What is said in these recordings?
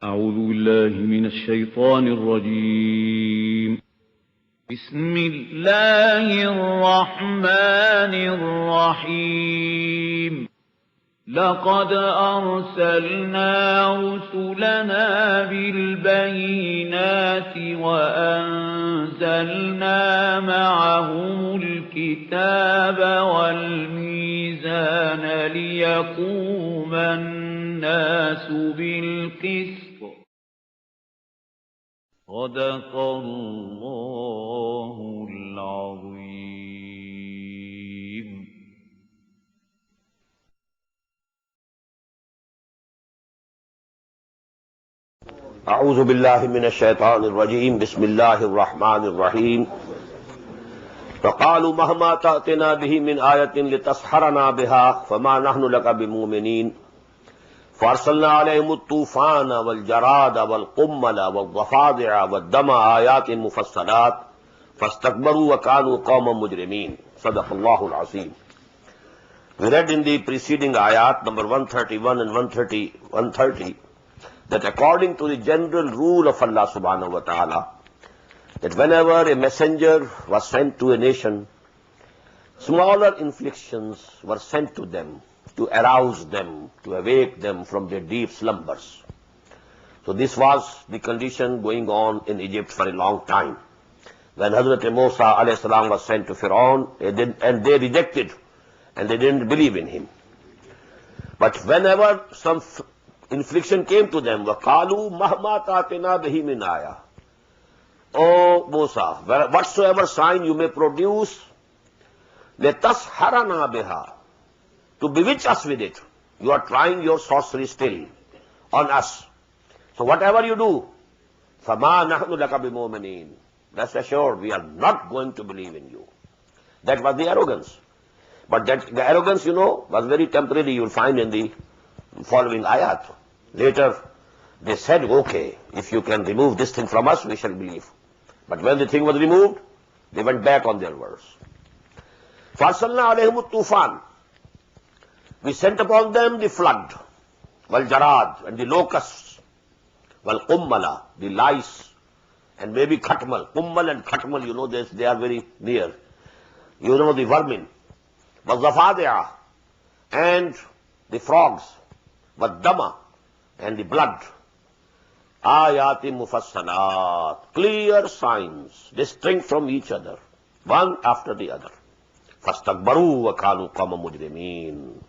أعوذ بالله من الشيطان الرجيم. بسم الله الرحمن الرحيم. لقد أرسلنا رسلنا بالبينات وأنزلنا معهم الكتاب والميزان ليقوم الناس بالقسط. صدق الله العظيم. اعوذ باللہ من الشیطان الرجیم. بسم اللہ الرحمن الرحیم. فقالوا مهما تأتنا به من آیة لتسحرنا بها فما نحن لك بمؤمنین فارسلنا عليهم الطوفان والجراد والقمل والضفادع والدم آیات مفصلات فاستكبروا وكانوا قوما مجرمین. صدق اللہ العظیم. We read in the preceding ayat number 131 and 130 that according to the general rule of Allah subhanahu wa ta'ala, that whenever a messenger was sent to a nation, smaller inflictions were sent to them to arouse them, to awake them from their deep slumbers. So this was the condition going on in Egypt for a long time. When Hazrat Musa alayhi salam was sent to Pharaoh, and they rejected and they didn't believe in him. But whenever some infliction came to them, وَقَالُوا مَهْمَا تَعْتِنَا بِهِ مِنْ آيَةٍ, O Musa, whatsoever sign you may produce, لَتَسْحَرَنَا بِهَا, to bewitch us with it. You are trying your sorcery still on us. So whatever you do, فَمَا نَحْنُ لَكَ بِمُؤْمِنِينَ, rest assured we are not going to believe in you. That was the arrogance. But the arrogance, was very temporary. You will find in the following ayat. Later, they said, okay, if you can remove this thing from us, we shall believe. But when the thing was removed, they went back on their words. فَأَرْسَلْنَا عَلَيْهِمُ الطُّوفَانَ, we sent upon them the flood, وَالْجَرَادَ, and the locusts, وَالْقُمَّلَ, the lice, and maybe khatmal. Kummal and khatmal, they are very near. The vermin. وَالضَّفَادِعَ, and the frogs. وَالدَّمَ, and the blood. آيَاتٍ مُفَصَّلَاتٍ, clear signs, distinct from each other, one after the other. فَاسْتَكْبَرُوا وَكَانُوا قَوْمًا مُجْرِمِينَ,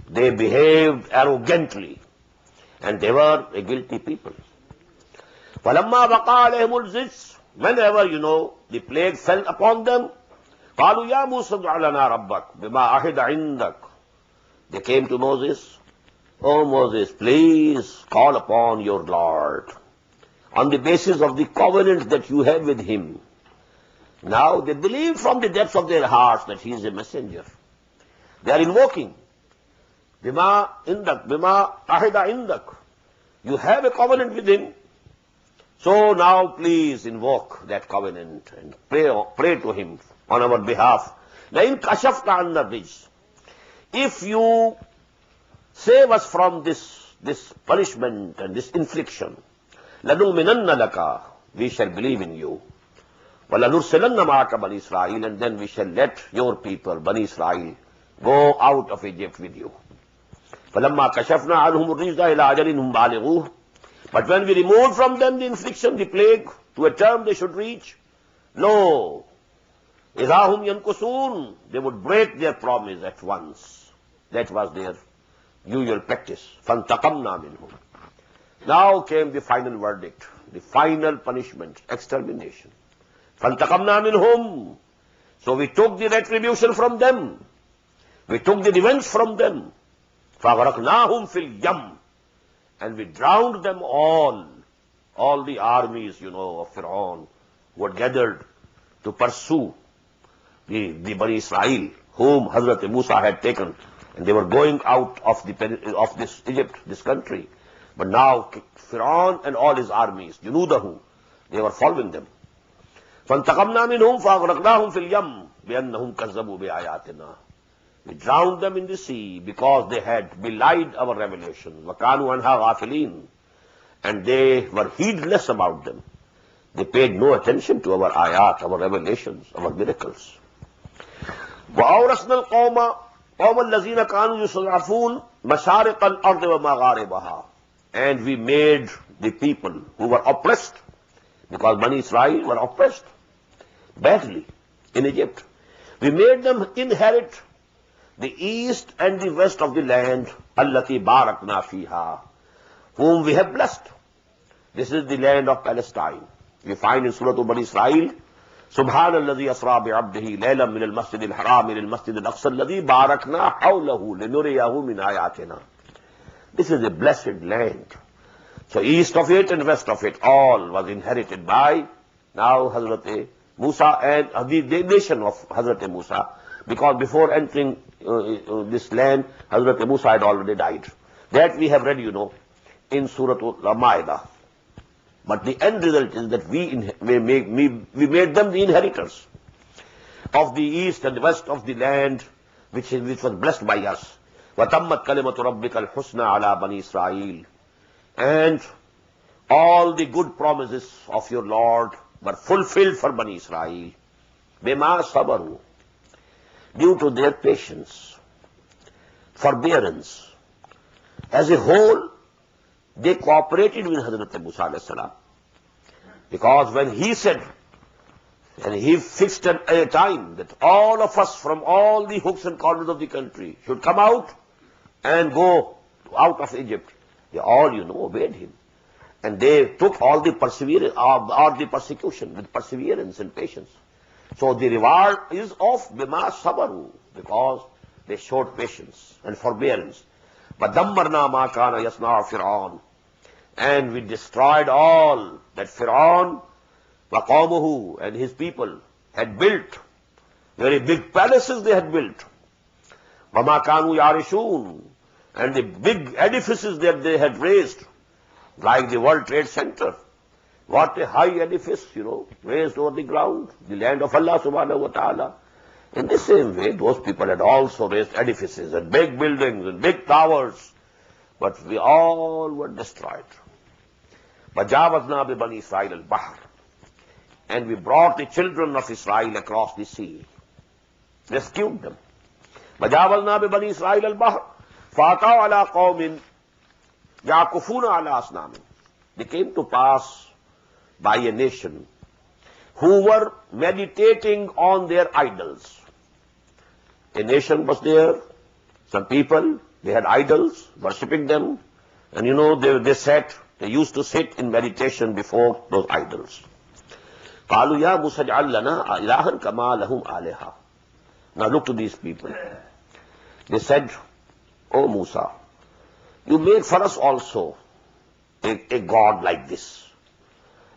they behaved arrogantly, and they were a guilty people. فَلَمَّا وَقَعَ عَلَيْهِمُ الرِّجْسُ, whenever, the plague fell upon them, قَالُوا يَا مُوسَى ادْعُ لَنَا رَبَّكَ بِمَا عَهِدَ عِندَكَ, they came to Moses, O Moses, please call upon your Lord on the basis of the covenant that you have with him. Now they believe from the depths of their hearts that he is a messenger. They are invoking, Bima indak, Bima ahida indak. You have a covenant with him. So now please invoke that covenant and pray to him on our behalf. لَإِن كَشَفْتَ عَنَّا الرِّجْسَ, if you save us from this punishment and this infliction, لَنُؤْمِنَنَّ لَكَ, we shall believe in you. وَلَنُرْسِلَنَّ مَعَكَ بَنِي إِسْرَائِيلَ, and then we shall let your people, Bani Israel, go out of Egypt with you. فَلَمَّا كَشَفْنَا عَنْهُمُ الرِّجْزَ إِلَىٰ أَجَلٍ هُمْ بَالِغُوهُ, but when we removed from them the infliction, the plague, to a term they should reach, lo, إِذَا هُمْ يَنْكُسُونَ, they would break their promise at once. That was their usual practice. فَانْتَقَمْنَا مِنْهُمْ. Now came the final verdict, the final punishment, extermination. فَانْتَقَمْنَا مِنْهُمْ, so we took the retribution from them. We took the revenge from them. فَأَغْرَقْنَاهُمْ فِي الْيَمِّ, and we drowned them all the armies, of Pharaoh, who had gathered to pursue the Bani Israel, whom Hazrat Musa had taken, and they were going out of this Egypt, this country. But now Pharaoh and all his armies, junudahu, they were following them. فَانْتَقَمْنَا مِنْهُمْ فَأَغْرَقْنَاهُمْ فِي الْيَمِّ بِأَنَّهُمْ كَذَّبُوا بِآيَاتِنَا, we drowned them in the sea because they had belied our revelation. وَكَانُوا عَنْهَا غَافِلِينَ, and they were heedless about them. They paid no attention to our ayat, our revelations, our miracles. وَأَوْرَثْنَا الْقَوْمَ قَوْمَ الَّذِينَ كَانُوا يُصْرَفُونَ مَشَارِقَ الْأَرْضِ وَمَغَارِبَهَا. And we made the people who were oppressed, because Bani Israel were oppressed badly in Egypt. We made them inherit the east and the west of the land, allati barakna fiha, whom we have blessed. This is the land of Palestine. You find in Surah Bani Israel, Subhanalladhi asra bi'abdihi laylan min al-masjid al-haram ila al-masjid al-aqsa alladhi barakna hawlahu linuriyahu min ayatina. This is a blessed land. So east of it and west of it, all was inherited by now Hazrat Musa and the nation of Hazrat Musa, because before entering this land, Hazrat Musa had already died. That we have read, in Surah Al-Ma'idah. But the end result is that we made them the inheritors of the east and west of the land which was blessed by us. وَتَمَّتْ كَلِمَةُ رَبِّكَ الْحُسْنَى عَلَى بَنِي إِسْرَائِيلِ. And all the good promises of your Lord were fulfilled for Bani Israel. بِمَا صَبَرُوا. Due to their patience, forbearance. As a whole, they cooperated with Hazrat Musa alayhi salam. Because when he said, and he fixed a time that all of us from all the hooks and corners of the country should come out and go out of Egypt, they all, obeyed him. And they took all the perseverance, or the persecution with perseverance and patience. So the reward is of bima sabaru, because they showed patience and forbearance. وَدَمَّرْنَا مَا كَانَ يَصْنَعُ فِرْعَوْنُ. And we destroyed all that Fir'aun, وَقَوْمُهُ, and his people had built. Very big palaces they had built. وَمَا كَانُوا يَعْرِشُونَ. And the big edifices that they had raised, like the World Trade Center. What a high edifice, raised over the ground, the land of Allah subhanahu wa ta'ala. In the same way, those people had also raised edifices and big buildings and big towers, but we all were destroyed. وَجَاوَزْنَا بِبَنِي إِسْرَائِيلَ الْبَحْرَ. And we brought the children of Israel across the sea, rescued them. وَجَاوَزْنَا بِبَنِي إِسْرَائِيلَ الْبَحْرَ فَأَتَوْا عَلَىٰ قَوْمٍ يَعْكُفُونَ عَلَىٰ أَصْنَامٍ. They came to pass by a nation who were meditating on their idols. A nation was there, some people, they had idols, worshipping them, and they used to sit in meditation before those idols. قَالُوا يَا مُوسَى اجْعَل لَنَا إِلَٰهًا كَمَا لَهُمْ آلِهَةٌ. Now look to these people. They said, "O Musa, you make for us also a god like this,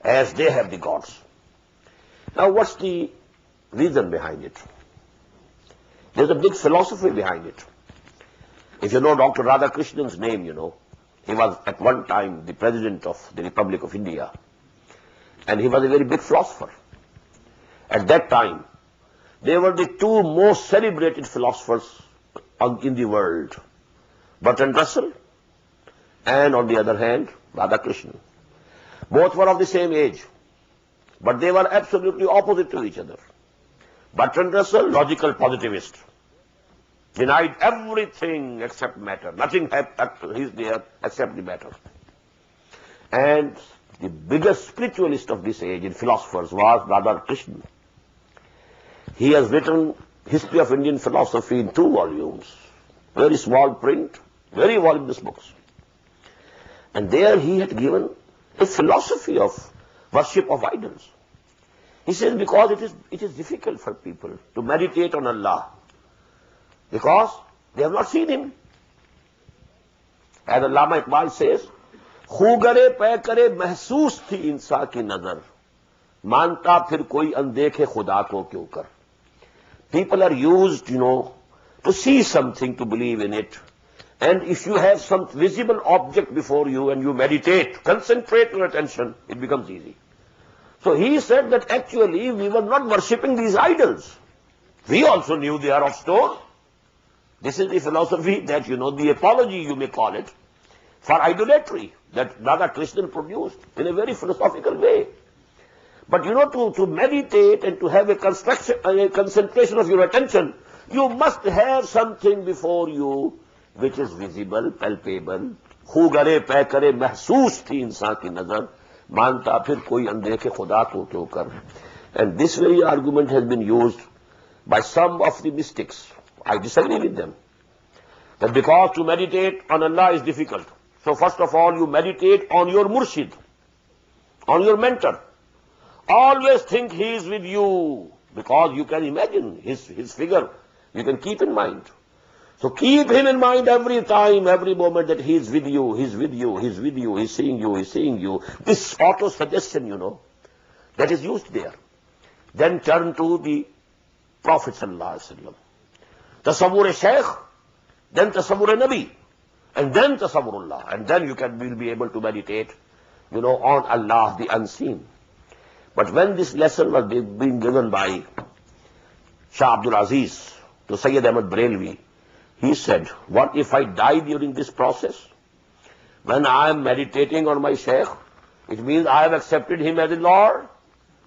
as they have the gods." Now what's the reason behind it? There's a big philosophy behind it. If you know Dr. Radhakrishnan's name, he was at one time the President of the Republic of India. And he was a very big philosopher. At that time, they were the two most celebrated philosophers in the world. Bertrand Russell and, on the other hand, Radhakrishnan. Both were of the same age, but they were absolutely opposite to each other. Bertrand Russell, logical positivist, denied everything except matter. Nothing is there except the matter. And the biggest spiritualist of this age in philosophers was Radhakrishnan. He has written History of Indian Philosophy in 2 volumes. Very small print, very voluminous books. And there he had given a philosophy of worship of idols. He says because it is difficult for people to meditate on Allah, because they have not seen him. As Allama Iqbal says, "Khugare pe kare mahsoos thi insa ki nazar, manta phir koi andekhe khuda ko kyun kar." People are used, to see something, to believe in it. And if you have some visible object before you and you meditate, concentrate your attention, it becomes easy. So he said that actually we were not worshipping these idols. We also knew they are of stone. This is the philosophy that, the apology you may call it, for idolatry that Radha Krishna produced in a very philosophical way. But to meditate and to have a concentration of your attention, you must have something before you which is visible, palpable. خو گرے پے کرے محسوس تھی انسان کی نظر, مانتا پھر کوئی اندیکھے خدا کو کیوں کر. And this very argument has been used by some of the mystics. I disagree with them. That because to meditate on Allah is difficult. So first of all, you meditate on your murshid, on your mentor. Always think he is with you, because you can imagine his figure. You can keep in mind. So keep him in mind every time, every moment, that he is with you, he's with you, he's with you, he's seeing you, he's seeing you. This auto-suggestion, that is used there. Then turn to the Prophet sallallahu alaihi wasallam. Tasawwur Shaykh, then Tasawwur Nabi, and then Tasawwurullah. And then will be able to meditate, on Allah, the unseen. But when this lesson was being given by Shah Abdul Aziz to Sayyid Ahmad Barelvi, he said, what if I die during this process? When I am meditating on my Shaykh, it means I have accepted him as a Lord.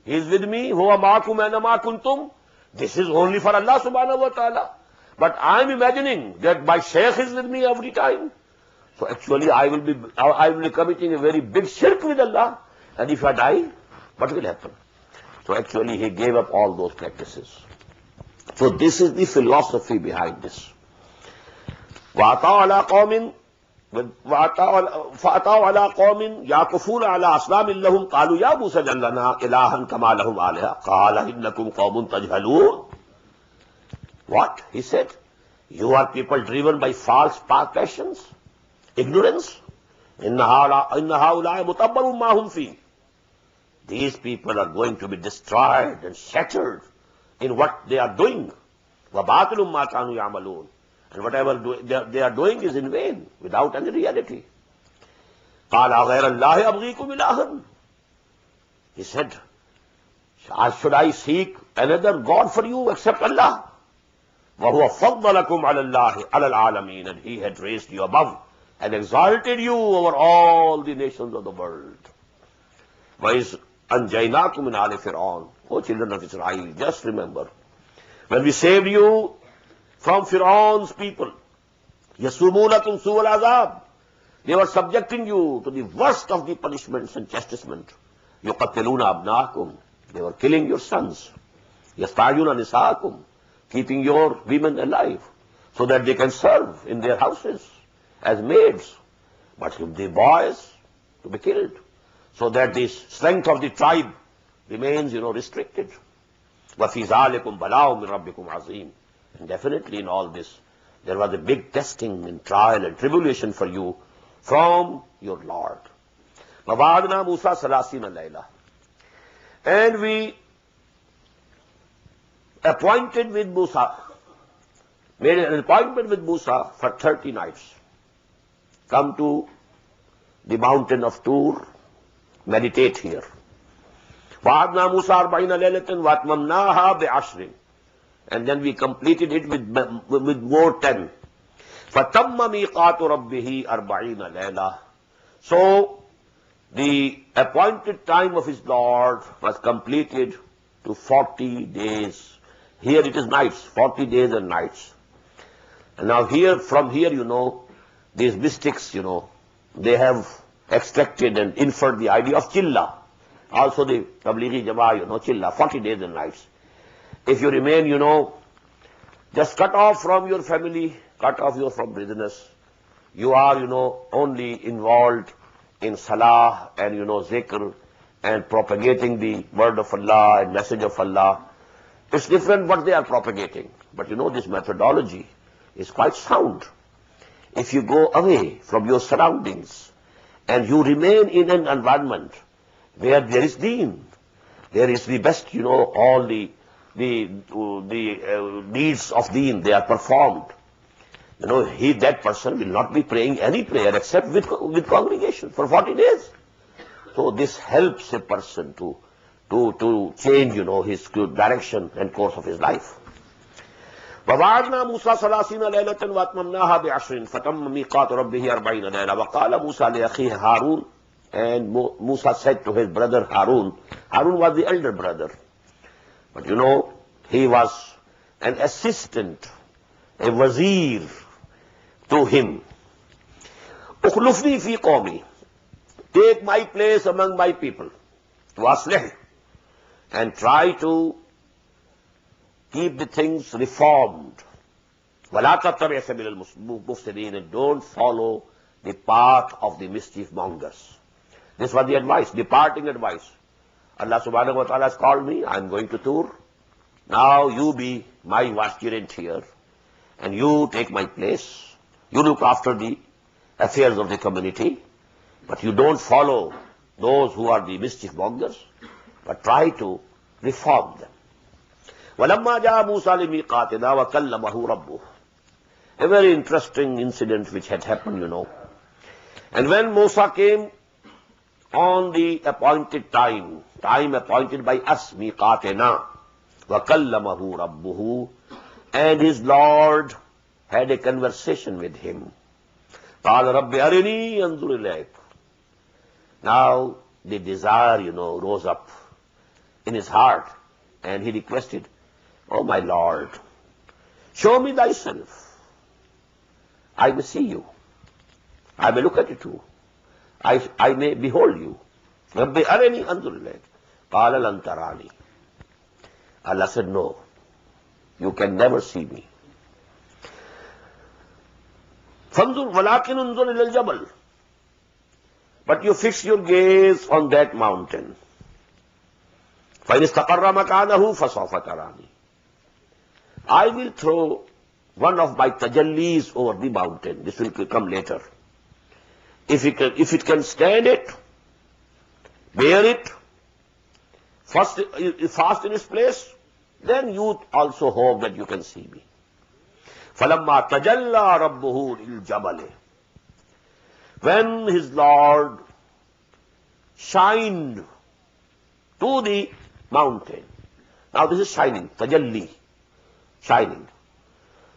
He is with me. Huwa ma'akum aina ma kuntum. This is only for Allah subhanahu wa ta'ala. But I am imagining that my Shaykh is with me every time. So actually I will be committing a very big shirk with Allah. And if I die, what will happen? So actually he gave up all those practices. So this is the philosophy behind this. فَأَتَوْا عَلَىٰ قَوْمٍ يَعْكُفُونَ عَلَىٰ أَصْنَامٍ لَهُمْ قَالُوا يَا مُوسَى اجْعَل لَنَا إِلَٰهًا كَمَا لَهُمْ آلِهَةٌ قَالَ إِنَّكُمْ قَوْمٌ تَجْهَلُونَ. What? He said, you are people driven by false passions, ignorance. إِنَّ هَؤُلَاءِ مُتَبَّرٌ مَا هُمْ فِيهِ. These people are going to be destroyed and shattered in what they are doing. وَبَاطِلٌ مَا كَانُوا يَعْمَلُونَ. And whatever they are doing is in vain, without any reality. قَالَ غَيْرَ اللَّهِ أَبْغِيكُمْ إِلَٰهًا. He said, should I seek another God for you except Allah? وَهُوَ فَضَّلَكُمْ عَلَى اللَّهِ عَلَى الْعَالَمِينَ. And he had raised you above and exalted you over all the nations of the world. وَإِذْ أَنْجَيْنَاكُمْ مِنْ آلِ فِرْعَوْنَ. O children of Israel, just remember, when we saved you from Fir'aun's people, يَسُومُونَكُمْ سُوءَ الْعَذَابِ. They were subjecting you to the worst of the punishments and chastisement. يُقَتِّلُونَ أَبْنَاءَكُمْ. They were killing your sons. يَسْتَعْيُونَ نِسَاءَكُمْ. Keeping your women alive so that they can serve in their houses as maids. But the boys to be killed, so that the strength of the tribe remains, restricted. وَفِي ذَلِكُمْ بَلَاءٌ مِّن رَبِّكُمْ عَظِيمٌ. And definitely in all this, there was a big testing and trial and tribulation for you from your Lord. وَوَعَدْنَا مُوسَى ثَلَاثِينَ لَيْلَةً. And we appointed with Musa, made an appointment with Musa for 30 nights. Come to the mountain of Tur, meditate here. وَعَدْنَا مُوسَى 40 لَيْلَةً وَأَتْمَمْنَاهَا بِعَشْرٍ. And then we completed it with more 10. فَتَمَّ مِيقَاتُ رَبِّهِ 40 لَيْلَةً. So the appointed time of his Lord was completed to 40 days. Here it is nights, 40 days and nights. And now from here, these mystics, they have extracted and inferred the idea of chilla. Also the Tablighi Jama'ah, chilla, 40 days and nights. If you remain, just cut off from your family, cut off from business, you are, only involved in salah and, zikr and propagating the word of Allah and message of Allah. It's different what they are propagating. But this methodology is quite sound. If you go away from your surroundings and you remain in an environment where there is deen, there is the best, all the needs of deen, they are performed. That person will not be praying any prayer except with congregation for 40 days. So this helps a person to change, his direction and course of his life. وَوَعَدْنَا مُوسَىٰ 30 لَيْلَةً وَأَتْمَمْنَاهَا بِعَشْرٍ فَتَمَّ مِيقَاتُ رَبِّهِ 40 لَيْلَةً وَقَالَ مُوسَىٰ لِأَخِيهِ هَارُونَ. And Musa said to his brother Harun. Harun was the elder brother. But you know, he was an assistant, a wazir to him. اخلفني في قومي. Take my place among my people. وَأَصْلِحْ. And try to keep the things reformed. وَلَا تَتَّبِعْ سَبِيلَ الْمُفْسِدِينَ. And don't follow the path of the mischief mongers. This was the advice, departing advice. Allah subhanahu wa ta'ala has called me, I am going to Tur. Now you be my vicegerent here, and you take my place. You look after the affairs of the community, but you don't follow those who are the mischief mongers, but try to reform them. وَلَمَّا جَاءَ مُوسَىٰ لِمِيقَاتِنَا وَكَلَّمَهُ رَبُّهُ. A very interesting incident which had happened, you know. And when Musa came on the appointed time appointed by us, miqatina, وَكَلَّمَهُ رَبُّهُ, and his Lord had a conversation with him. قَالَ رَبِّ أَرِنِي أَنظُرْ إِلَيْكَ. Now the desire, you know, rose up in his heart, and he requested, "Oh my Lord, show me thyself. I may see you. I may look at you too. I may behold you." رَبِّ أَرِنِي أَنظُرْ إِلَيْكَ. قَالَ لَن تَرَانِي. Allah said, "No, you can never see me. فَانظُرْ وَلَكِنْ انظُرْ إِلَى الْجَبَلِ. But you fix your gaze on that mountain. فَإِنِ اسْتَقَرَّ مَكَانَهُ فَسَوْفَ تَرَانِي. I will throw one of my tajallis over the mountain. This will come later. If it can stand it, bear it, fast in its place, then you also hope that you can see me. فَلَمَّا تَجَلَّى رَبُّهُ لِلْجَبَلِ. When his Lord shined to the mountain. Now this is shining, tajalli, shining.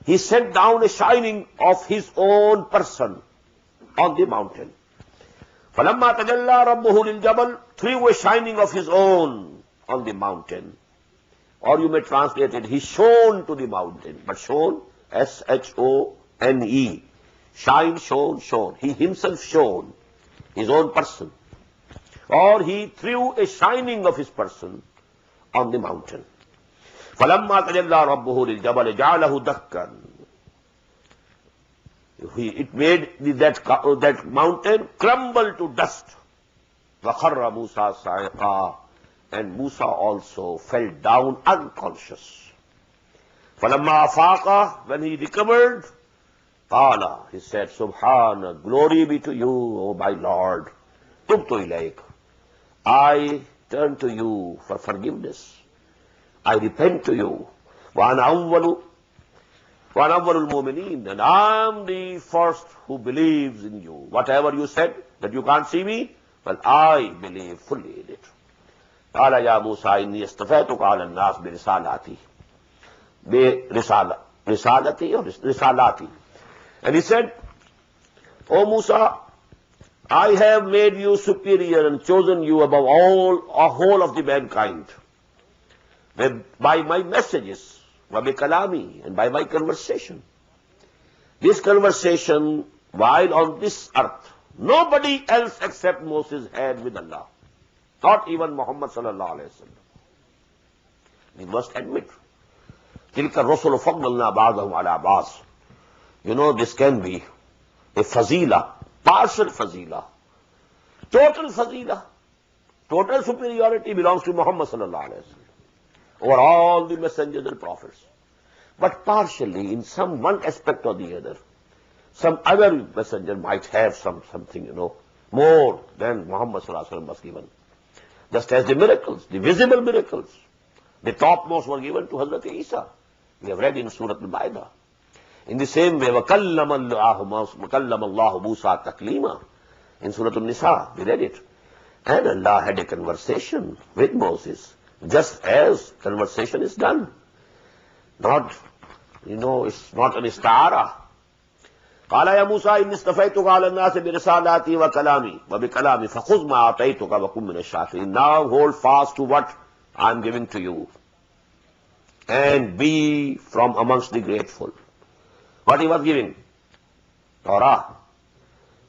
He sent down a shining of his own person on the mountain. فَلَمَّا تَجَلَّى رَبُّهُ لِلْجَبَلِ, threw a shining of his own on the mountain. Or you may translate it, he shone to the mountain. But shone, S-H-O-N-E. Shine, shone, shone. He himself shone, his own person. Or he threw a shining of his person on the mountain. فَلَمَّا تَجَلَّى رَبُّهُ لِلْجَبَلِ جَعَلَهُ دَكًّا. It made that mountain crumble to dust. وَخَرَّ مُوسَى صَعِقًا. And Musa also fell down unconscious. فَلَمَّا أَفَاقَ. When he recovered, قَالَ, he said, Subhana, glory be to you, O my Lord. تُبْتُ إِلَيْكَ. I turn to you for forgiveness. I repent to you. وَأَنَا أَوَّلُ الْمُؤْمِنِينَ. And I am the first who believes in you. Whatever you said, that you can't see me, well, I believe fully in it. قَالَ يَا مُوسَىٰ إِنِّي اصْطَفَيْتُكَ عَلَى النَّاسِ بِرِسَالَتِي or risalati. And he said, "O Musa, I have made you superior and chosen you above whole of the mankind by my messages, وَبِكَلَامِي, and by my conversation." This conversation, while on this earth, nobody else except Moses had with Allah. Not even Muhammad sallallahu alayhi wa sallam. We must admit, تِلْكَ الرُّسُلُ فَضَّلْنَا بَعْضَهُمْ عَلَى بَعْضٍ. You know, this can be a fazila, partial fazila. Total fazila, total superiority belongs to Muhammad sallallahu alayhi wa sallam over all the messengers and prophets. But partially, in some one aspect or the other, some other messenger might have something, you know, more than Muhammad sallallahu alayhi wa sallam was given. Just as the miracles, the visible miracles, the topmost were given to Hazrat Isa. We have read in Surah Al-Baqarah. In the same way, وَكَلَّمَ اللَّهُ مُوسَىٰ تَكْلِيمًا. In Surah Al-Nisa, we read it. And Allah had a conversation with Moses, just as conversation is done. Not You know, it's not an ista'ara. قال يا موسى إني اصطفيتك على الناس برسالاتي وكلامي وبكلامي فخذ ما آتيتك وكن من الشاكرين. Now hold fast to what I am giving to you and be from amongst the grateful. What he was giving? Torah.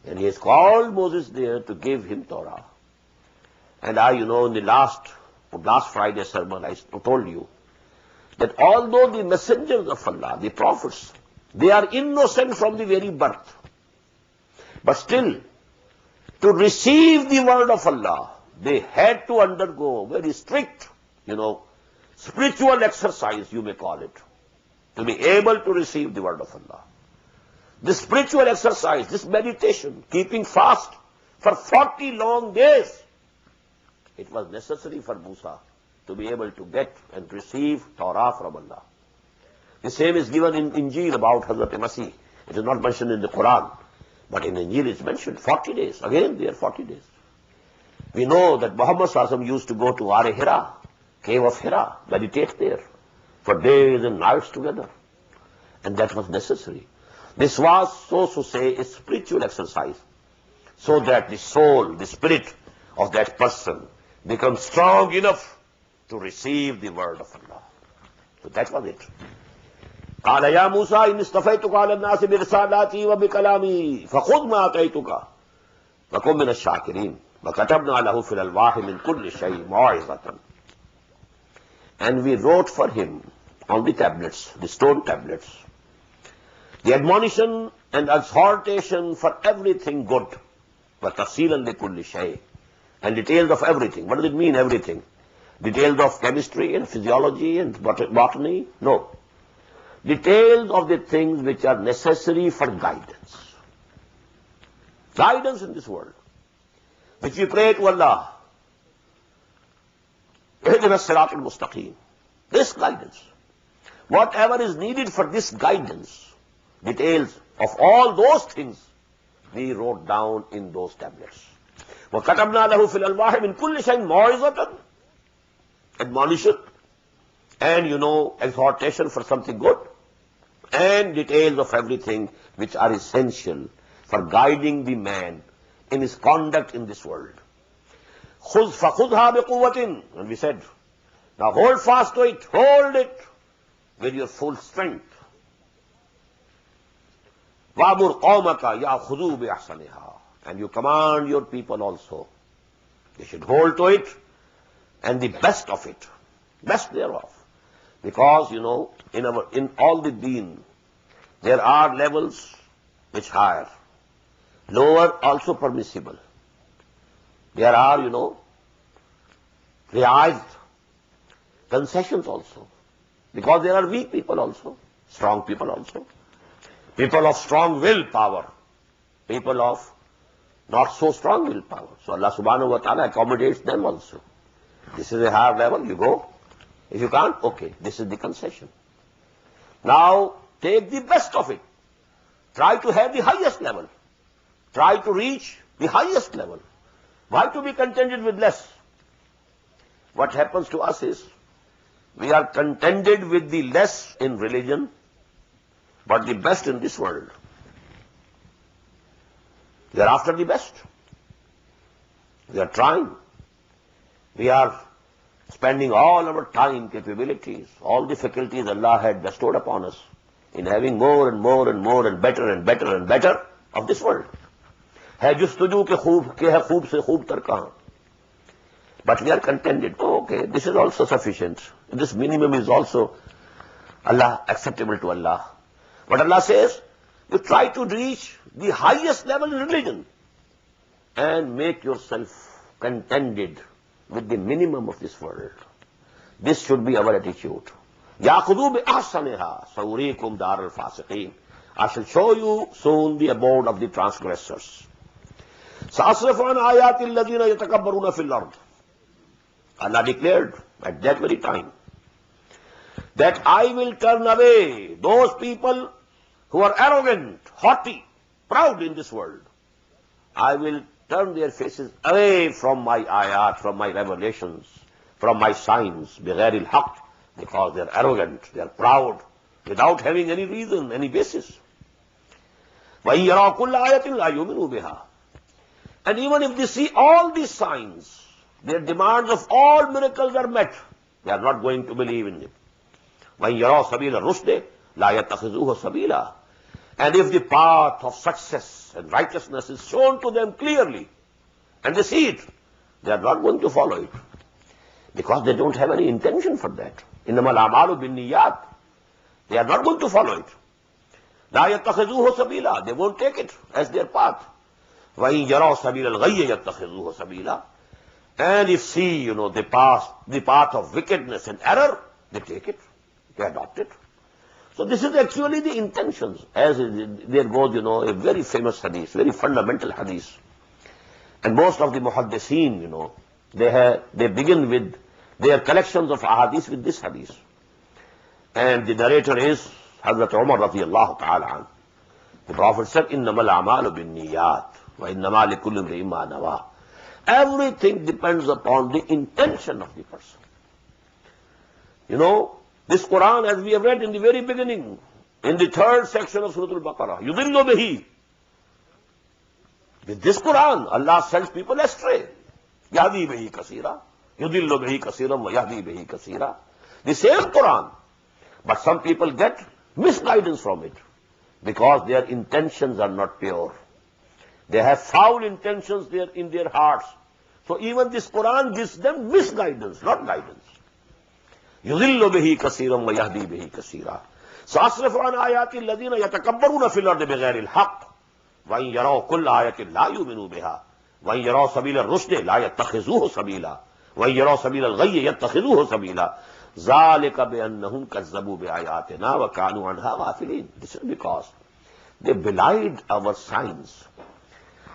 And he has called Moses there to give him Torah. And in the last Friday sermon, I told you that although the messengers of Allah, the prophets, they are innocent from the very birth, but still, to receive the word of Allah, they had to undergo very strict, spiritual exercise, you may call it, to be able to receive the word of Allah. This spiritual exercise, this meditation, keeping fast for 40 long days, it was necessary for Musa to be able to get and receive Torah from Allah. The same is given in Injil about Hazrat Masih. It is not mentioned in the Quran, but in Injil it's mentioned 40 days. Again, they are 40 days. We know that Muhammad Sallallahu Alaihi Wasallam used to go to Ar Hira, cave of Hira, meditate there for days and nights together. And that was necessary. This was, so to say, a spiritual exercise, so that the soul, the spirit of that person becomes strong enough to receive the word of Allah. So that was it. قال يا موسى إني اصطفيتك على الناس برسالاتي وبكلامي فخذ ما آتيتك وكن من الشاكرين وكتبنا له في الألواح من كل شيء موعظة. And we wrote for him on the tablets, the stone tablets, the admonition and exhortation for everything good, وتفسيرا لكل شيء, and details of everything. What does it mean, everything? Details of chemistry and physiology and botany? No. Details of the things which are necessary for guidance. Guidance in this world, which we pray to Allah. اهدنا الصراط المستقيم. This guidance. Whatever is needed for this guidance, details of all those things, we wrote down in those tablets. وَكَتَبْنَا لَهُ فِي الْأَلْوَاحِ مِنْ كُلِّ شَيْءٍ مَوْعِظَةً, admonition, and exhortation for something good, and details of everything which are essential for guiding the man in his conduct in this world. فَخُذْهَا بِقُوَّةٍ, and we said, now hold fast to it, hold it with your full strength. وَأْمُرْ قَوْمَكَ يَأْخُذُوا بِأَحْسَنِهَا, and you command your people also, they should hold to it, and the best of it, best thereof. Because, in all the deen, there are levels which higher, lower also permissible. There are, realized concessions also. Because there are weak people also, strong people also, people of strong willpower, people of not so strong willpower. So Allah subhanahu wa ta'ala accommodates them also. This is a higher level, you go. If you can't, okay, this is the concession. Now, take the best of it. Try to have the highest level. Try to reach the highest level. Why to be contented with less? What happens to us is, we are contented with the less in religion, but the best in this world. We are after the best. We are trying. We are spending all our time, capabilities, all the faculties Allah had bestowed upon us in having more and more and more and better and better and better of this world. है जुस्तजू के है खूब से खूब तर कहां. But we are contented. Oh, okay, this is also sufficient. This minimum is also Allah acceptable to Allah. But Allah says, you try to reach the highest level in religion and make yourself contented with the minimum of this world. This should be our attitude. يَأْخُذُوا بِأَحْسَنِهَا سَأُرِيكُمْ دَارَ الْفَاسِقِينَ. I shall show you soon the abode of the transgressors. سَأَصْرِفُ عَنْ آيَاتِ الَّذِينَ يَتَكَبَّرُونَ فِي الْأَرْضِ. Allah declared at that very time that I will turn away those people who are arrogant, haughty, proud in this world. I will turn their faces away from my ayat, from my revelations, from my signs, بِغَيْرِ الْحَقِّ, because they are arrogant, they are proud, without having any reason, any basis. وَإِن يَرَوْا كُلَّ آيَةٍ لَا يُؤْمِنُوا بِهَا. And even if they see all these signs, their demands of all miracles are met, they are not going to believe in it. وَإِن يَرَوْا سَبِيلَ الرُّشْدِ لَا يَتَّخِذُوهُ سَبِيلًا. And if the path of success and righteousness is shown to them clearly, and they see it, they are not going to follow it, because they don't have any intention for that. إِنَّمَا الْأَعْمَالُ بِالنِّيَّاتِ. They are not going to follow it. لَا يَتَّخِذُوهُ سَبِيلًا. They won't take it as their path. وَإِن يَرَوْا سَبِيلَ الْغَيِّ يَتَّخِذُوهُ سَبِيلًا. And if see, the path of wickedness and error, they take it, they adopt it. So this is actually the intentions. As there goes, a very famous hadith, very fundamental hadith. And most of the muhaddiseen, they begin with their collections of ahadith with this hadith. And the narrator is Hazrat Umar radiyallahu ta'ala anhu. The Prophet said, إِنَّمَا الْأَعْمَالُ بِالنِّيَّاتِ وَإِنَّمَا لِكُلِّ امْرِئٍ مَّا نَوَىٰ. Everything depends upon the intention of the person. This Quran, as we have read in the very beginning, in the 3rd section of Surah Al-Baqarah, يُضِلُّ بِهِ. With this Quran, Allah sends people astray. يَهْدِي بِهِ كَثِيرًا. يُضِلُّ بِهِ كَثِيرًا وَيَهْدِي بِهِ كَثِيرًا. The same Quran. But some people get misguidance from it, because their intentions are not pure. They have foul intentions there in their hearts. So even this Quran gives them misguidance, not guidance. يُضِلُّ بِهِ كَثِيرًا وَيَهْدِي بِهِ كَثِيرًا. سَأَصْرِفُ عَنْ آيَاتِ الَّذِينَ يَتَكَبَّرُونَ فِي الْأَرْضِ بِغَيْرِ الْحَقِّ وَإِن يَرَوْا كُلَّ آيَةٍ لَا يُؤْمِنُوا بِهَا وَإِن يَرَوْا سَبِيلَ الرُّشْدِ لَا يَتَّخِذُوهُ سَبِيلًا وَإِن يَرَوْا سَبِيلَ الْغَيِّ يَتَّخِذُوهُ سَبِيلًا ذَلِكَ بِأَنَّهُمْ كَذَّبُوا بِآيَاتِنَا وَكَانُوا عَنْهَا غَافِلِينَ. This is because they belied our signs.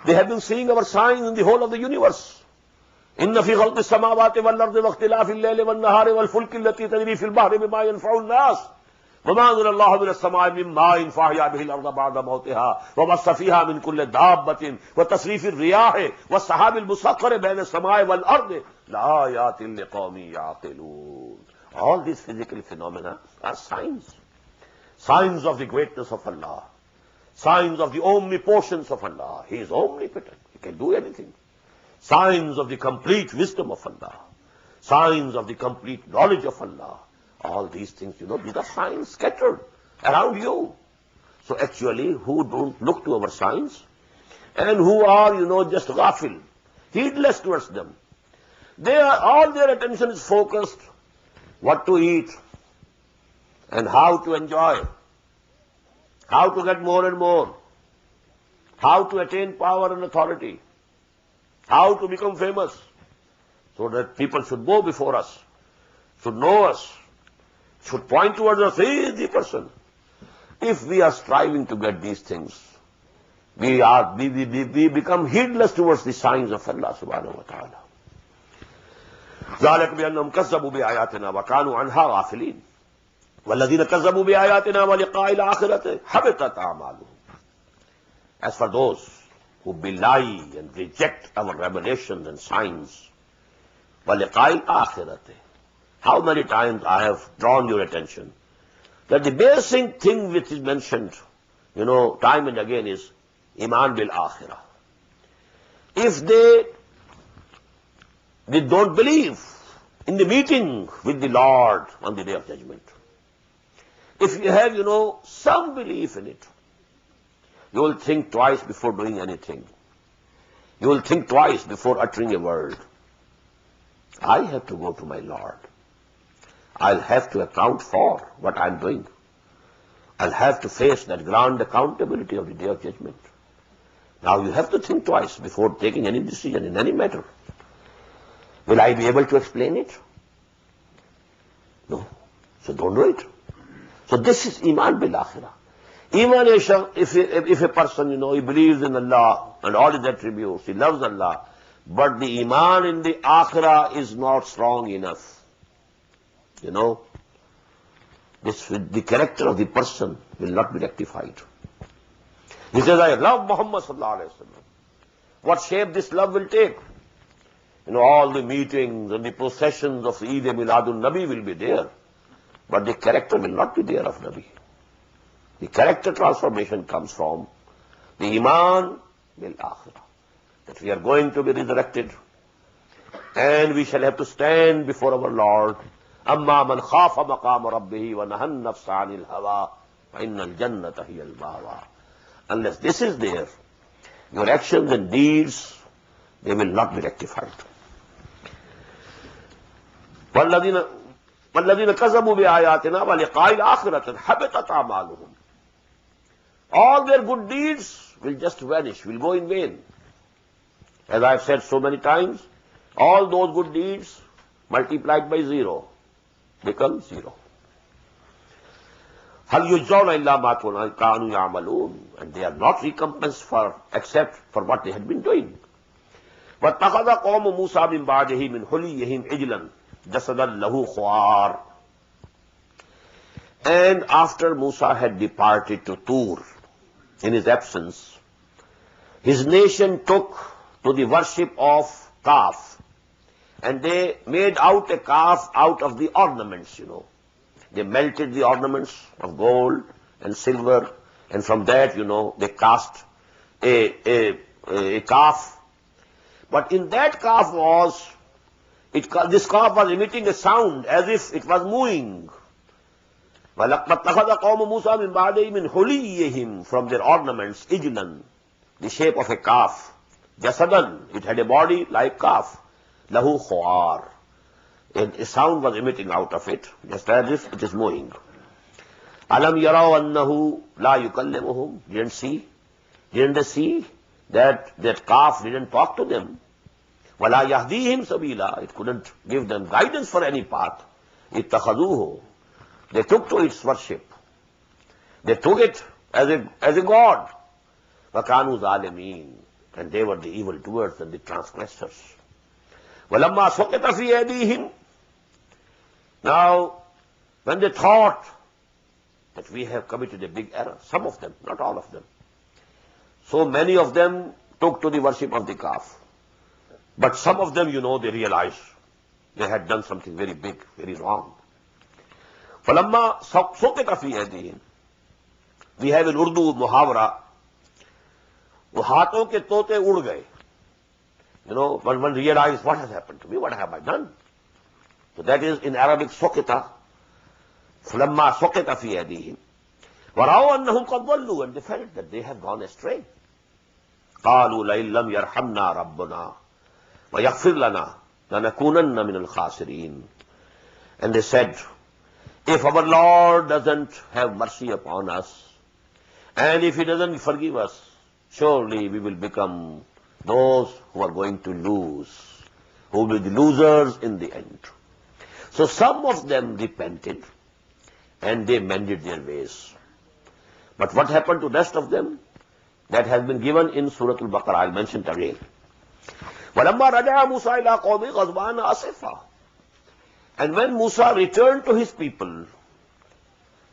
They have been seeing our signs in the whole of the universe. إِنَّ فِي خَلْقِ السَّمَاوَاتِ وَالْأَرْضِ وَاخْتِلَافِ اللَّيْلِ وَالنَّهَارِ وَالْفُلْكِ الَّتِي تَجْرِي فِي الْبَحْرِ بِمَا يَنْفَعُ النَّاسَ وَمَا أَنزَلَ اللَّهُ مِنَ السَّمَاءِ مِن مَّاءٍ فَأَحْيَا بِهِ الْأَرْضَ بَعْدَ مَوْتِهَا وَبَثَّ فِيهَا مِن كُلِّ دَابَّةٍ وَتَصْرِيفِ الرِّيَاحِ وَالسَّحَابِ الْمُسَخَّرِ بَيْنَ السَّمَاءِ وَالْأَرْضِ لَآيَاتٍ لِقَوْمٍ يَعْقِلُونَ. All these physical phenomena are signs. Signs of the greatness of Allah. Signs of the omnipotence of Allah. He is omnipotent. He can do anything. Signs of the complete wisdom of Allah. Signs of the complete knowledge of Allah. All these things, these are signs scattered around you. So actually, who don't look to our signs and who are, just ghafil, heedless towards them, all their attention is focused what to eat and how to enjoy, how to get more and more, how to attain power and authority, how to become famous, so that people should go before us, should know us, should point towards us, he is the person. If we are striving to get these things, we become heedless towards the signs of Allah subhanahu wa ta'ala. ذَلِكَ بِأَنَّهُمْ كَذَّبُوا بِآيَاتِنَا وَكَانُوا عَنْهَا غَافِلِينَ وَالَّذِينَ كَذَّبُوا بِآيَاتِنَا وَلِقَاءِ الْآخِرَةِ حَبِطَتْ أَعْمَالُهُمْ. As for those who belie and reject our revelations and signs, وَلِقَاءِ الْآخِرَةِ, how many times I have drawn your attention that the basic thing which is mentioned, time and again is iman bil akhirah. If they don't believe in the meeting with the Lord on the Day of Judgment, if you have, some belief in it, you will think twice before doing anything. You will think twice before uttering a word. I have to go to my Lord. I'll have to account for what I'm doing. I'll have to face that grand accountability of the Day of Judgment. Now you have to think twice before taking any decision in any matter. Will I be able to explain it? No. So don't do it. So this is iman bil akhirah. Even if a person, he believes in Allah and all his attributes, he loves Allah, but the iman in the akhirah is not strong enough. The character of the person will not be rectified. He says, I love Muhammad sallallahu alaihi wasallam. What shape this love will take? All the meetings and the processions of Eid Miladun Nabi will be there, but the character will not be there of Nabi. The character transformation comes from the iman bil akhirah, that we are going to be resurrected and we shall have to stand before our Lord. Amma man khafa maqama rabbihi wa nahan nafsa anil hawa fa innal jannata hiya al-ma'wa. Unless this is there, your actions and deeds, they will not be rectified. وَالَّذِينَ كَذَبُوا بِآيَاتِنَا وَلِقَاءِ الْآخِرَةِ حَبِطَتْ أَعْمَالُهُمْ. All their good deeds will just vanish, will go in vain. As I have said so many times, all those good deeds multiplied by 0 become 0. هَلْ يُجْزَوْنَ إِلَّا مَا كَانُوا يَعْمَلُونَ. And they are not recompensed except for what they had been doing. وَاتَّخَذَ قَوْمُ مُوسَى مِنْ بَعْدِهِ مِنْ حُلِيِّهِمْ عِجْلًا جَسَدًا لَهُ خُوَارٌ. And after Musa had departed to Tur, in his absence, his nation took to the worship of calf, and they made out a calf out of the ornaments, They melted the ornaments of gold and silver, and from that, they cast a calf. But in that calf this calf was emitting a sound as if it was mooing. وَلَقَدْ قَوْمُ مُوسَى مِنْ بَعْدِهِ مِنْ حُلِيِّهِمْ, from their ornaments, إِجْلًا, the shape of a calf. جَسَدًا, it had a body like calf. لَهُ خُوَارٌ, and a sound was emitting out of it, just as if it is mooing. أَلَمْ يَرَوْا أَنَّهُ لَا يُكَلِّمُهُمْ. Didn't they see that calf didn't talk to them? وَلَا يَهْدِيهِمْ سَبِيلًا, it couldn't give them guidance for any path. اتَّخَذُوهُ, they took to its worship. They took it as a god. وَكَانُوا ظَالِمِينَ, and they were the evildoers and the transgressors. وَلَمَّا سُقِطَ فِي أَيْدِيهِمْ. Now, when they thought that we have committed a big error, some of them, not all of them, so many of them took to the worship of the calf. But some of them, they realized they had done something very big, very wrong. فَلَمَّا سُقِطَ فِي أَيْدِيهِمْ. We have in Urdu muhavara, wo haathon ke tote ud gaye. When one realizes what has happened to me, what have I done? So that is in Arabic سُقِطَ. فَلَمَّا سُقِطَ فِي أَيْدِيهِمْ وَرَأَوْا أَنَّهُمْ قَدْ ضَلُّوا, and they felt that they have gone astray. قَالُوا لَئِن لَّمْ يَرْحَمْنَا رَبُّنَا وَيَغْفِرْ لَنَا لَنَكُونَنَّ مِنَ الْخَاسِرِينَ. And they said, if our Lord doesn't have mercy upon us, and if He doesn't forgive us, surely we will become those who are going to lose, who will be the losers in the end. So some of them repented, and they mended their ways. But what happened to the rest of them? That has been given in Surah Al-Baqarah. I'll mention it again. وَلَمَّا رَجَعَ مُوسَى إِلَىٰ قَوْمِهِ غَضْبَانَ أَسِفًا. And when Musa returned to his people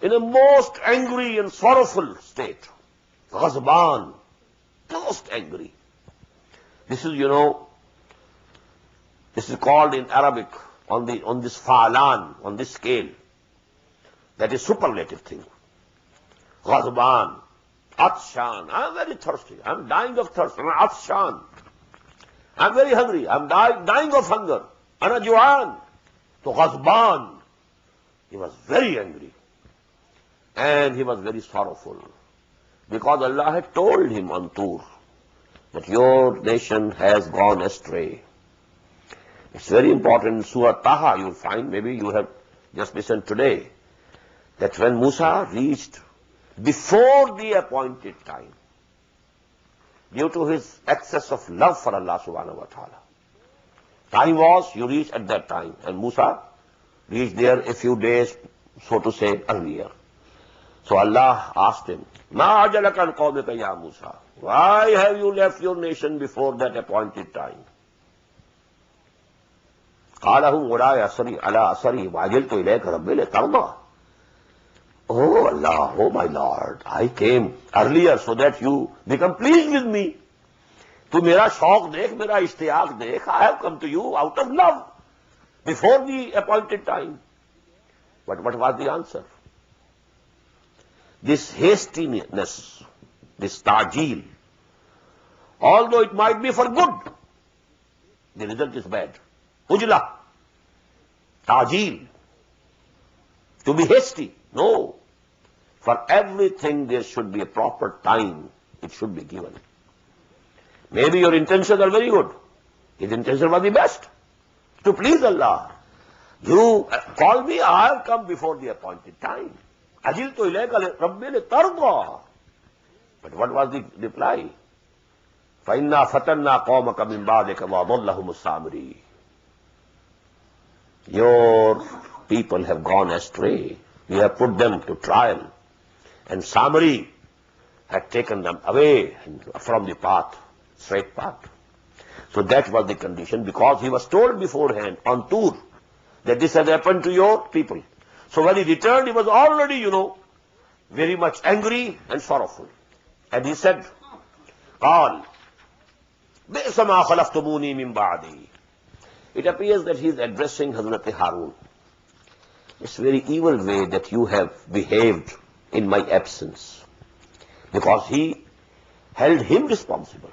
in a most angry and sorrowful state, غضبان, most angry. This is, this is called in Arabic, on this fa'alan, on this scale, that is superlative thing. غضبان, atshan, I'm very thirsty, I'm dying of thirst, I'm atshan, I'm very hungry, I'm dying of hunger, ana ju'an. So غضبان, he was very angry, and he was very sorrowful, because Allah had told him on Tur that your nation has gone astray. It's very important in Surah Taha, you'll find, maybe you have just listened today, that when Musa reached before the appointed time, due to his excess of love for Allah subhanahu wa ta'ala, time was, you reached at that time, and Musa reached there a few days, so to say, earlier. So Allah asked him, مَا عَجَلَكَ عَنْ قَوْمِكَ يَا مُوسَى, why have you left your nation before that appointed time? قَالَ هُمْ غُلَايَ عَلَىٰ أَثَرِي وَعَجِلْتُ إِلَيْكَ رَبِّي لِتَرْضَىٰ. Oh Allah, oh my Lord, I came earlier so that you become pleased with me. Tu mera shauq dekh, mera ishtiyaq dekh, I have come to you out of love before the appointed time. But what was the answer? this hastiness, this ta'jeel, although it might be for good, the result is bad. Ujla, ta'jeel, to be hasty. No. For everything there should be a proper time. It should be given. Maybe your intentions are very good. His intention was the best, to please Allah. You call me, I have come before the appointed time. Ajiltu ilayka rabbi litarda. But what was the reply? فَإِنَّا فَتَنَّا قَوْمَكَ مِنْ بَعْدِكَ وَأَضَلَّهُمُ السَّامِرِينَ. Your people have gone astray. We have put them to trial. And Samari had taken them away from the path, straight path. So that was the condition, because he was told beforehand on tour that this has happened to your people. So when he returned, he was already, very much angry and sorrowful. And he said, قال بئس ما خلفتموني من بعدي. It appears that he is addressing Hazrat Harun. It's a very evil way that you have behaved in my absence, because he held him responsible.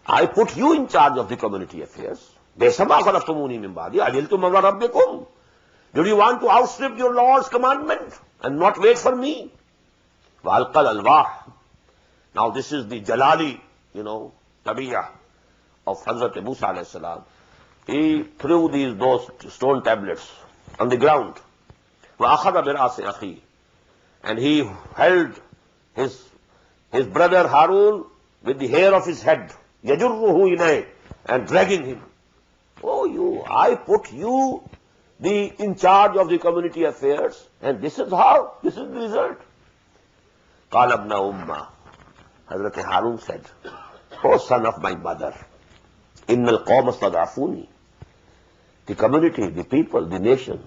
I put you in charge of the community affairs. بئس ما خلفتموني من بعدي عجلتم أمر ربكم. Did you want to outstrip your Lord's commandment and not wait for me? وَأَلْقَى الْأَلْوَاحِ. Now this is the Jalali, tabiyah of Hazrat Musa alayhi salam. He threw those stone tablets on the ground. وَأَخَذَ بِرَأْسِ أَخِيهِ. And he held his brother Harun with the hair of his head, يَجُرُّهُ إِلَيْهِ, and dragging him. Oh, I put you in charge of the community affairs, and this is the result. قَالَ ابْنَ أُمَّةٍ. Hazrat Harun said, "O son of my mother, إِنَّ الْقَوْمَ اسْتَضْعَفُونِي." The community, the people, the nation,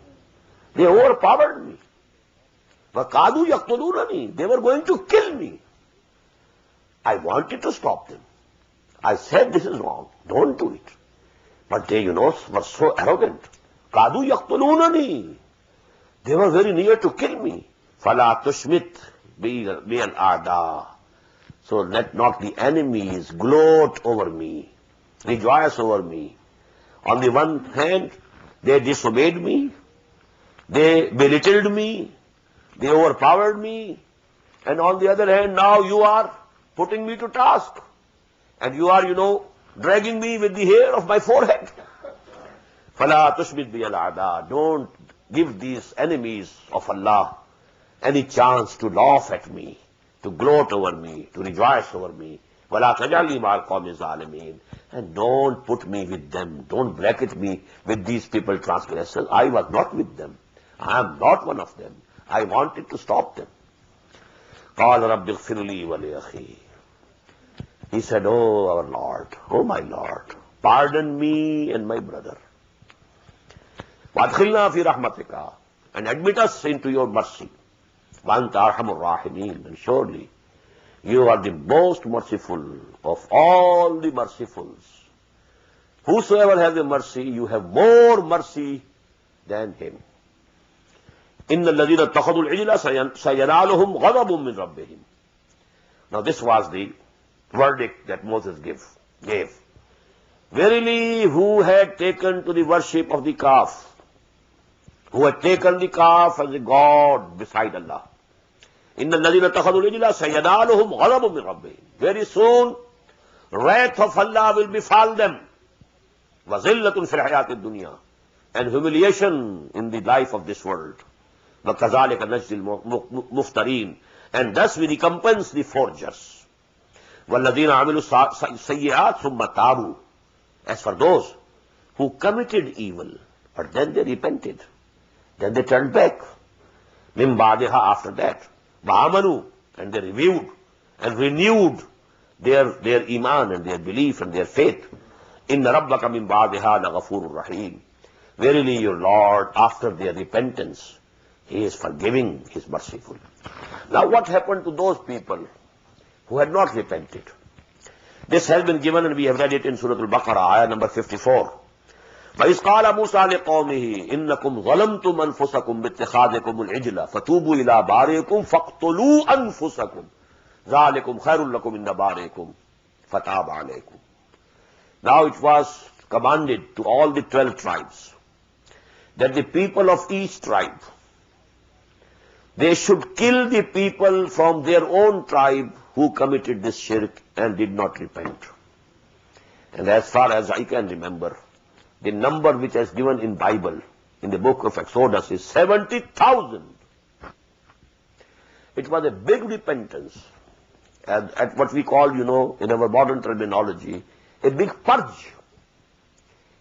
they overpowered me. وَكَادُوا يَقْتُلُونَنِي. They were going to kill me. I wanted to stop them. I said, this is wrong, don't do it. But they, were so arrogant. كَادُوا يَقْتُلُونَنِي. They were very near to kill me. فَلَا تُشْمِتْ بِي الْأَعْدَاءِ. So let not the enemies gloat over me, rejoice over me. On the one hand, they disobeyed me, they belittled me, they overpowered me, and on the other hand, now you are putting me to task, and you are, dragging me with the hair of my forehead. فَلَا تُشْمِتْ بِيَ الْأَعْدَاءِ. Don't give these enemies of Allah any chance to laugh at me, to gloat over me, to rejoice over me. وَلَا تَجْعَلْنِي مَعَ الْقَوْمِ الظَّالِمِينَ. And don't put me with them, don't bracket me with these people transgressors. I was not with them. I am not one of them. I wanted to stop them. قَالَ رَبِّ اغْفِرْ لِي وَلِأَخِي. He said, oh our Lord, oh my Lord, pardon me and my brother. وَأَدْخِلْنَا فِي رَحْمَتِكَ. And admit us into your mercy. وَأَنْتَ أَرْحَمُ الرَّاحِمِينَ. And surely you are the most merciful of all the mercifuls. Whosoever has a mercy, you have more mercy than him. إِنَّ الَّذِينَ اتَّخَذُوا الْعِجْلَ سَيَنَالُهُمْ غَضَبٌ مِّن رَبِّهِمْ. Now this was the verdict that Moses gave. Verily, who had taken to the worship of the calf, who had taken the calf as a god beside Allah. إِنَّ الَّذِينَ اتَّخَذُوا الْعِجْلَ سَيَنَالُهُمْ غَضَبٌ مِّن رَبِّهِمْ. Very soon, wrath of Allah will befall them. وَذِلَّةٌ فِي الْحَيَاةِ الدُّنْيَا. And humiliation in the life of this world. وَكَذَلِكَ نَجْزِي الْمُفْتَرِينَ. And thus we recompense the forgers. وَالَّذِينَ عَمِلُوا السَّيِّئَاتِ ثُمَّ تَابُوا. As for those who committed evil, but then they repented, then they turned back. مِن بَعْدِهَا. After that. وَآمَنُوا. And they reviewed and renewed their iman and their belief and their faith. إِنَّ رَبَّكَ مِن بَعْدِهَا لَغَفُورٌ رَحِيمٌ. Verily your Lord, after their repentance, He is forgiving, He is merciful. Now what happened to those people who had not repented? This has been given and we have read it in Surah Al-Baqarah, ayah number 54. وَإِذْ قَالَ مُوسَىٰ لِقَوْمِهِ إِنَّكُمْ ظَلَمْتُمْ أَنفُسَكُمْ بِاتِّخَاذِكُمُ الْعِجْلَ فَتُوبُوا إِلَىٰ بَارِئِكُمْ فَاقْتُلُوا أَنفُسَكُمْ ذَٰلِكُمْ خَيْرٌ لَكُمْ عِندَ بَارِئِكُمْ فَتَابَ عَلَيْكُمْ. Now it was commanded to all the 12 tribes that the people of each tribe, they should kill the people from their own tribe who committed this shirk and did not repent. And as far as I can remember, the number which is given in Bible, in the book of Exodus, is 70,000. It was a big repentance, at what we call, in our modern terminology, a big purge.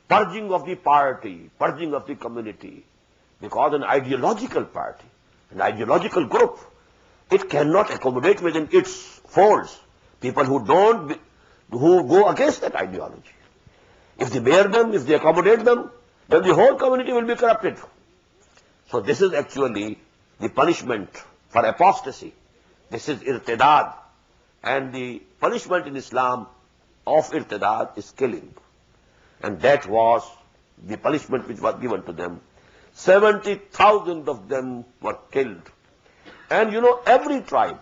Purging of the party, purging of the community, because an ideological party, an ideological group, it cannot accommodate within its folds people who go against that ideology. If they bear them, if they accommodate them, then the whole community will be corrupted. So this is actually the punishment for apostasy. This is irtidad. And the punishment in Islam of irtidad is killing. And that was the punishment which was given to them. 70,000 of them were killed. And every tribe,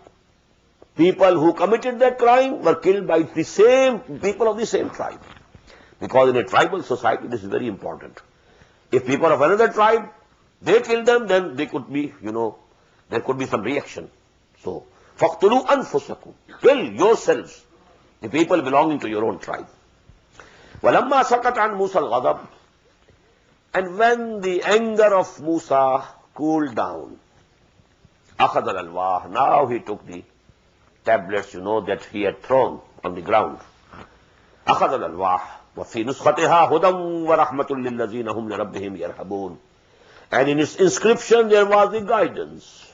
people who committed that crime were killed by the same people of the same tribe. Because in a tribal society, this is very important. If people of another tribe, they kill them, then they could be, there could be some reaction. So, فَاقْتُلُوا أَنفُسَكُمْ, kill yourselves, the people belonging to your own tribe. وَلَمَّا سَقَطَ عَنْ مُوسَى الْغَضَبُ, and when the anger of Musa cooled down, أَخَذَ الْأَلْوَاحَ, now he took the tablets, that he had thrown on the ground. أَخَذَ الْأَلْوَاحَ وَفِي نُسْخَتِهَا هُدًى وَرَحْمَةٌ لِلَّذِينَ هُمْ لِرَبِّهِمْ يَرْهَبُونَ, and in its inscription there was the guidance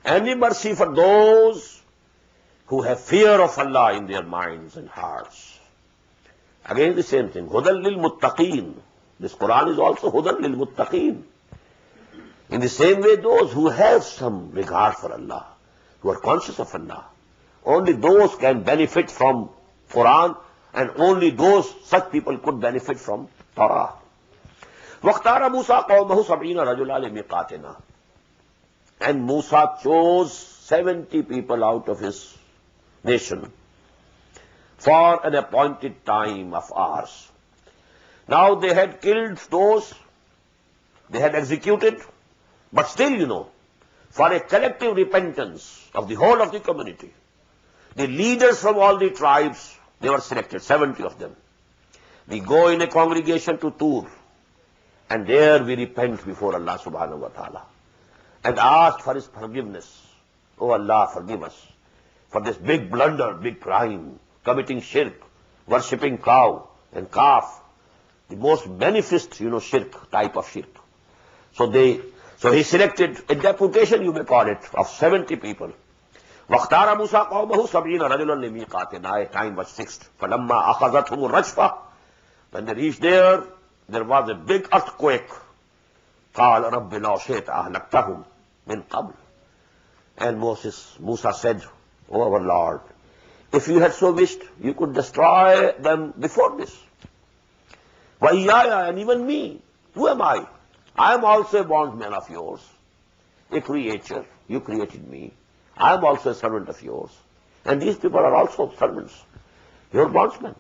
and the mercy for those who have fear of Allah in their minds and hearts. Again the same thing, هُدًى لِلْمُتَّقِينَ. This Quran is also هُدًى لِلْمُتَّقِينَ. In the same way, those who have some regard for Allah, who are conscious of Allah, only those can benefit from Quran, and only such people could benefit from Torah. وَاخْتَارَ مُوسَىٰ قَوْمَهُ 70 رَجُلًا لِمِيقَاتِنَا, and Musa chose 70 people out of his nation for an appointed time of ours. Now they had killed those, they had executed, but still, for a collective repentance of the whole of the community, the leaders from all the tribes, they were selected, 70 of them. We go in a congregation to Tur, and there we repent before Allah subhanahu wa ta'ala and ask for His forgiveness. Oh Allah, forgive us for this big blunder, big crime, committing shirk, worshipping cow and calf, the most manifest, shirk, type of shirk. So he selected a deputation, you may call it, of 70 people. وَاخْتَارَ مُوسَىٰ قَوْمَهُ 70 رَجُلًا لِمِيقَاتِنَا, a time was fixed. فَلَمَّا أَخَذَتْهُمُ الرَّجْفَةُ, when they reached there was a big earthquake. قَالَ رَبِّ لَوْ شِئْتَ أَهْلَكْتَهُمْ مِنْ قَبْلُ, and Musa said, O our Lord, if you had so wished, you could destroy them before this. وَإِيَّايَ, and even me, who am I? I am also a bondman of yours, a creature. You created me. I am also a servant of yours. And these people are also servants, your bondsmen.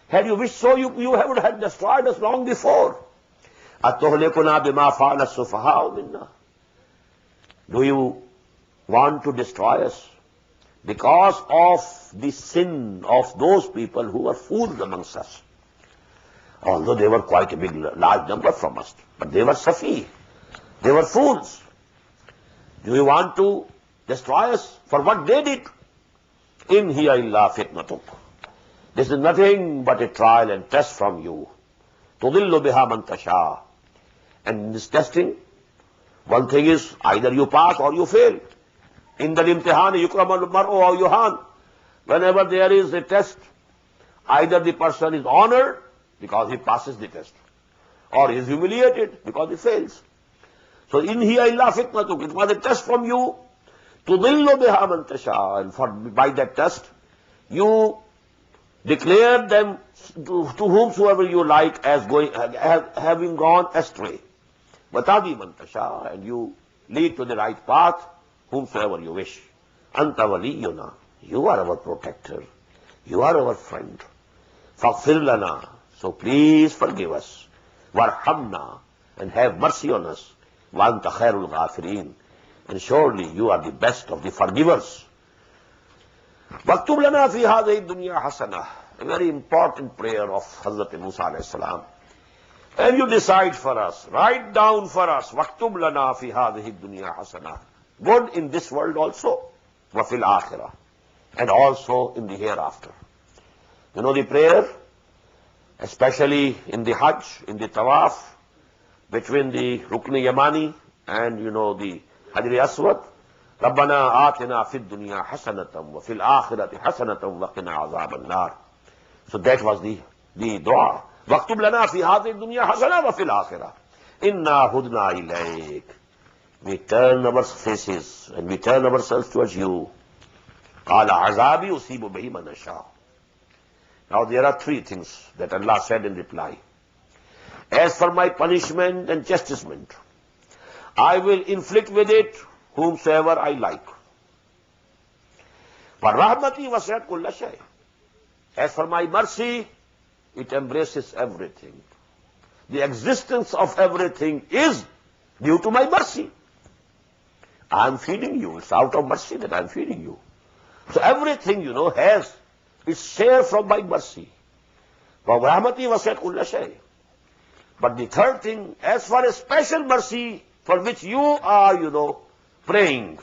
Had you wished so, you would have destroyed us long before. أَتُهْلِكُنَا بِمَا فَعَلَ السُّفَهَاءُ مِنَّا, do you want to destroy us because of the sin of those people who were fools amongst us? Although they were quite a large number from us, but they were safi, they were fools. Do you want to destroy us for what they did? In hiya illa fitnatuk, this is nothing but a trial and test from you. Tudillu biha man tasha, and in this testing, one thing is, either you pass or you fail. In the imtihan yukram al-mar'u aw yuhan, whenever there is a test, either the person is honored because he passes the test, or he is humiliated because he fails. So in hiya illa fitnatuk, it was a test from you. Tudillu biha man tasha, and by that test you declare them to whomsoever you like as having gone astray. وَتَهْدِي مَن تَشَاءُ, and you lead to the right path whomsoever you wish. أَنْتَ وَلِيُّنَا, you are our protector, you are our friend. فَاغْفِرْ لَنَا, so please forgive us. وَارْحَمْنَا, and have mercy on us. وَأَنْتَ خَيْرُ الْغَافِرِينَ, and surely you are the best of the forgivers. وَاكْتُبْ لَنَا فِي هَذِهِ الدُّنْيَا حَسَنَةً, a very important prayer of Hazrat Musa alayhi salam. And you decide for us, write down for us, وَاكْتُبْ لَنَا فِي هَذِهِ الدُّنْيَا حَسَنَةً, good in this world also, وَفِي الْآخِرَةِ, and also in the hereafter. You know the prayer, especially in the Hajj, in the Tawaf, between the Rukn Yamani and the Hajar Aswad, رَبَّنَا آتِنَا فِي الدُّنْيَا حَسَنَةً وَفِي الْآخِرَةِ حَسَنَةً وَقِنَا عَذَابَ النَّارِ. So that was the dua. وَاكْتُبْ لَنَا فِي هَذِهِ الدُّنْيَا حَسَنَةً وَفِي الْآخِرَةِ إِنَّا هُدْنَا إِلَيْكَ. We turn our faces and we turn ourselves towards you. قَالَ عَذَابِي أُصِيبُ بِهِ مَنْ أَشَاءُ. Now there are three things that Allah said in reply. As for my punishment and chastisement, I will inflict with it whomsoever I like. وَرَحْمَتِي وَسِعَتْ كُلَّ شَيْءٍ. As for my mercy, it embraces everything. The existence of everything is due to my mercy. I am feeding you. It's out of mercy that I am feeding you. So everything, has its share from my mercy. وَرَحْمَتِي وَسِعَتْ كُلَّ شَيْءٍ. But the third thing, as for a special mercy for which you are, praying,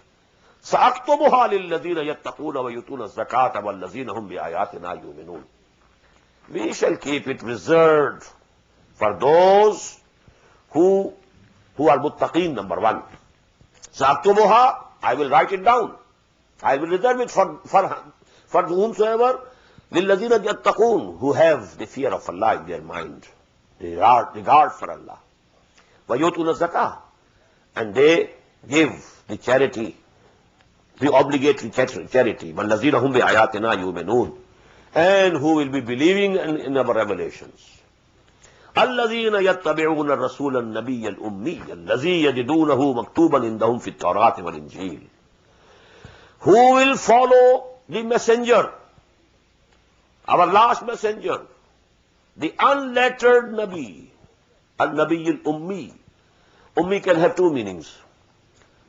سَأَكْتُبُهَا لِلَّذِينَ يَتَّقُونَ وَيُؤْتُونَ الزَّكَاةَ وَالَّذِينَ هُمْ بِآيَاتِنَا يُؤْمِنُونَ. We shall keep it reserved for those who are muttaqeen, number one. سَأَكْتُبُهَا, I will write it down. I will reserve it for whomsoever, لِلَّذِينَ يَتَّقُونَ, who have the fear of Allah in their mind, the regard for Allah. وَيُؤْتُونَ الزَّكَاةَ, and they give the charity, the obligatory charity. وَالَّذِينَ هُمْ بِآيَاتِنَا يُؤْمِنُونَ, and who will be believing in our revelations. الَّذِينَ يَتَّبِعُونَ الرَّسُولَ النَّبِيَّ الْأُمِّيَّ الَّذِي يَجِدُونَهُ مَكْتُوبًا عِندَهُمْ فِي التَّوْرَاةِ وَالْإِنْجِيلِ. Who will follow the messenger, our last messenger, the unlettered Nabi, al-Nabi al-Ummi. Ummi can have two meanings,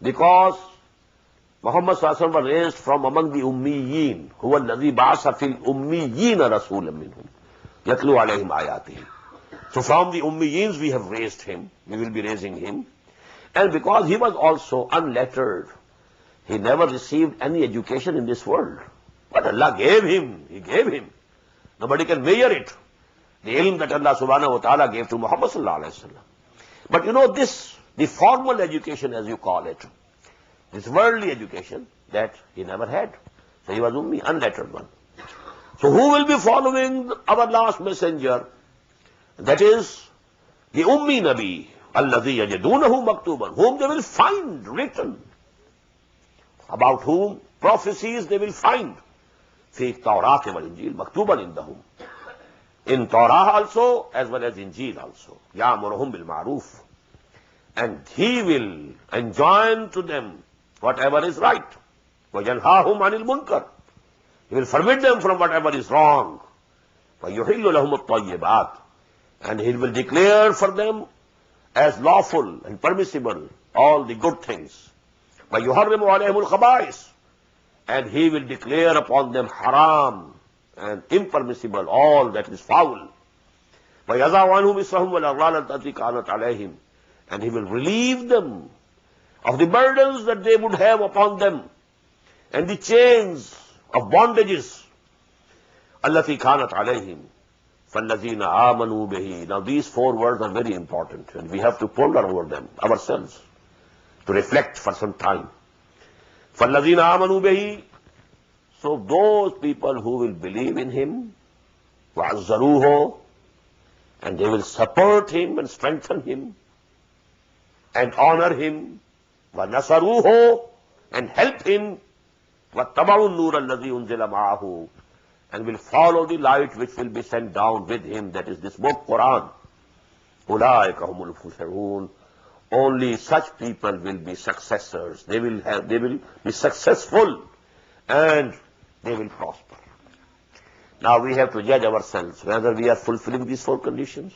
because Muhammad sallallahu alaihi wasallam was raised from among the Ummiyin, huwa alladhi ba'asa fil Ummiyin rasulan minhum yatlu alayhim ayatihi. So from the Ummiyins we have raised him, we will be raising him. And because he was also unlettered, he never received any education in this world. But Allah gave him, He gave him. Nobody can measure it. The ilm that Allah subhanahu wa ta'ala gave to Muhammad sallallahu alayhi wasallam. But this, the formal education as you call it, this worldly education, that he never had. So he was Ummi, unlettered one. So who will be following our last messenger? That is the Ummi Nabi, alladhi yajidunahu maktuban, whom they will find written, about whom prophecies they will find. Fi Tawrat wal Injil maktuban indahum. In Torah also, as well as Injil also. Ya'muruhum bil ma'ruf. And he will enjoin to them whatever is right. وَيَنْهَاهُمْ عَنِ الْمُنْكَرِ. He will forbid them from whatever is wrong. وَيُحِلُّ لَهُمُ الطَّيِّبَاتِ. And he will declare for them as lawful and permissible all the good things. وَيُحَرِّمُ عَلَيْهِمُ الْخَبَائِثِ. And he will declare upon them haram and impermissible all that is foul. وَيَضَعُ عَنْهُمْ إِصْرَهُمْ وَالْأَغْلَالَ الَّتِي كَانَتْ عَلَيْهِمْ. And he will relieve them of the burdens that they would have upon them and the chains of bondages. الَّتِي كَانَتْ عَلَيْهِمْ فَالَّذِينَ آمَنُوا بِهِ. Now these four words are very important, and we have to ponder over them ourselves, to reflect for some time. فَالَّذِينَ آمَنُوا بِهِ. So those people who will believe in him, وَعَزَّرُوهُ, and they will support him and strengthen him and honor him, وَنَصَرُوهُ, and help him, وَاتَّبَعُوا النُّورَ الَّذِي أُنزِلَ مَعَهُ, and will follow the light which will be sent down with him, that is this book, Quran. أُولَٰئِكَ هُمُ الْمُفْلِحُونَ. Only such people will be successors. They will be successful and they will prosper. Now we have to judge ourselves whether we are fulfilling these four conditions.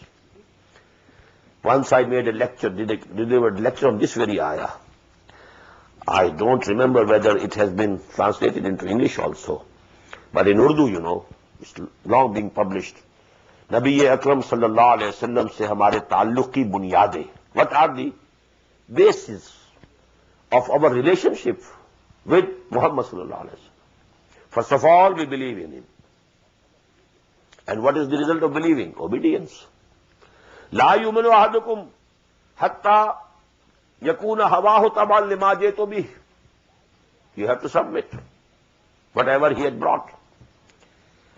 Once I made a lecture, delivered a lecture on this very ayah. I don't remember whether it has been translated into English also. But in Urdu, it's long being published. Nabi Akram sallallahu alayhi wa sallam se hamare ta'alluq ki bunyade. What are the basis of our relationship with Muhammad sallallahu alayhi wa sallam? First of all, we believe in him. And what is the result of believing? Obedience. La yuminu ahadukum hatta yakuna hawahu taban lima jitu bih. You have to submit whatever he had brought.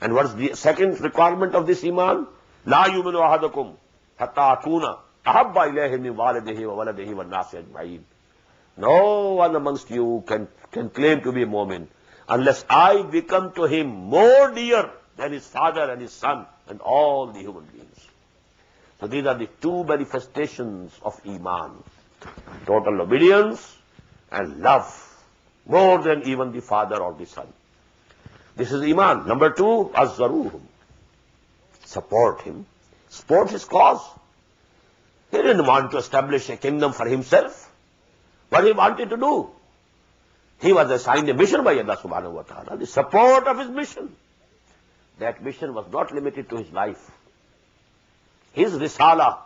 And what is the second requirement of this iman? La yuminu ahadukum hatta akuna ahabba ilayhi min walidihi wa waladihi wa nasi ajma'in. No one amongst you can claim to be a mu'min unless I become to him more dear than his father and his son and all the human beings. So these are the two manifestations of iman. Total obedience and love, more than even the father or the son. This is iman. Number two, azzaruhum. Support him. Support his cause. He didn't want to establish a kingdom for himself. What he wanted to do? He was assigned a mission by Allah subhanahu wa ta'ala, the support of his mission. That mission was not limited to his life. His risala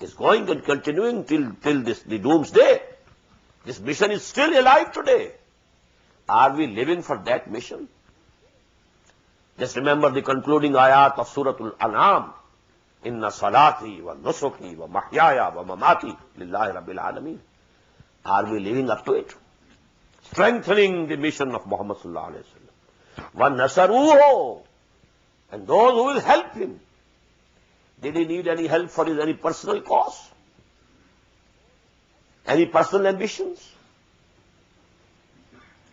is going and continuing till the doomsday. This mission is still alive today. Are we living for that mission? Just remember the concluding ayat of Surah Al-An'am. Inna salati wa nusuki wa mahyaya wa mamati lillahi rabbil alameen. Are we living up to it? Strengthening the mission of Muhammad sallallahu alayhi wa sallam. Wa nasaruhu. And those who will help him. Did he need any help for his any personal cause? Any personal ambitions?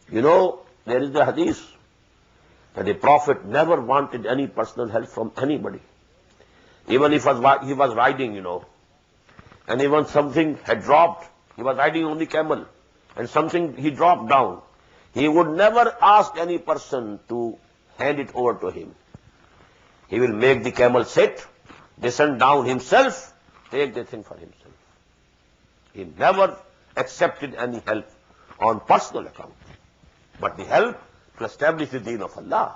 There is a hadith that the Prophet never wanted any personal help from anybody. Even if he was riding, and even something had dropped, he was riding on the camel, and something he dropped down, he would never ask any person to hand it over to him. He will make the camel sit, descend down himself, take the thing for himself. He never accepted any help on personal account, but the help to establish the deen of Allah.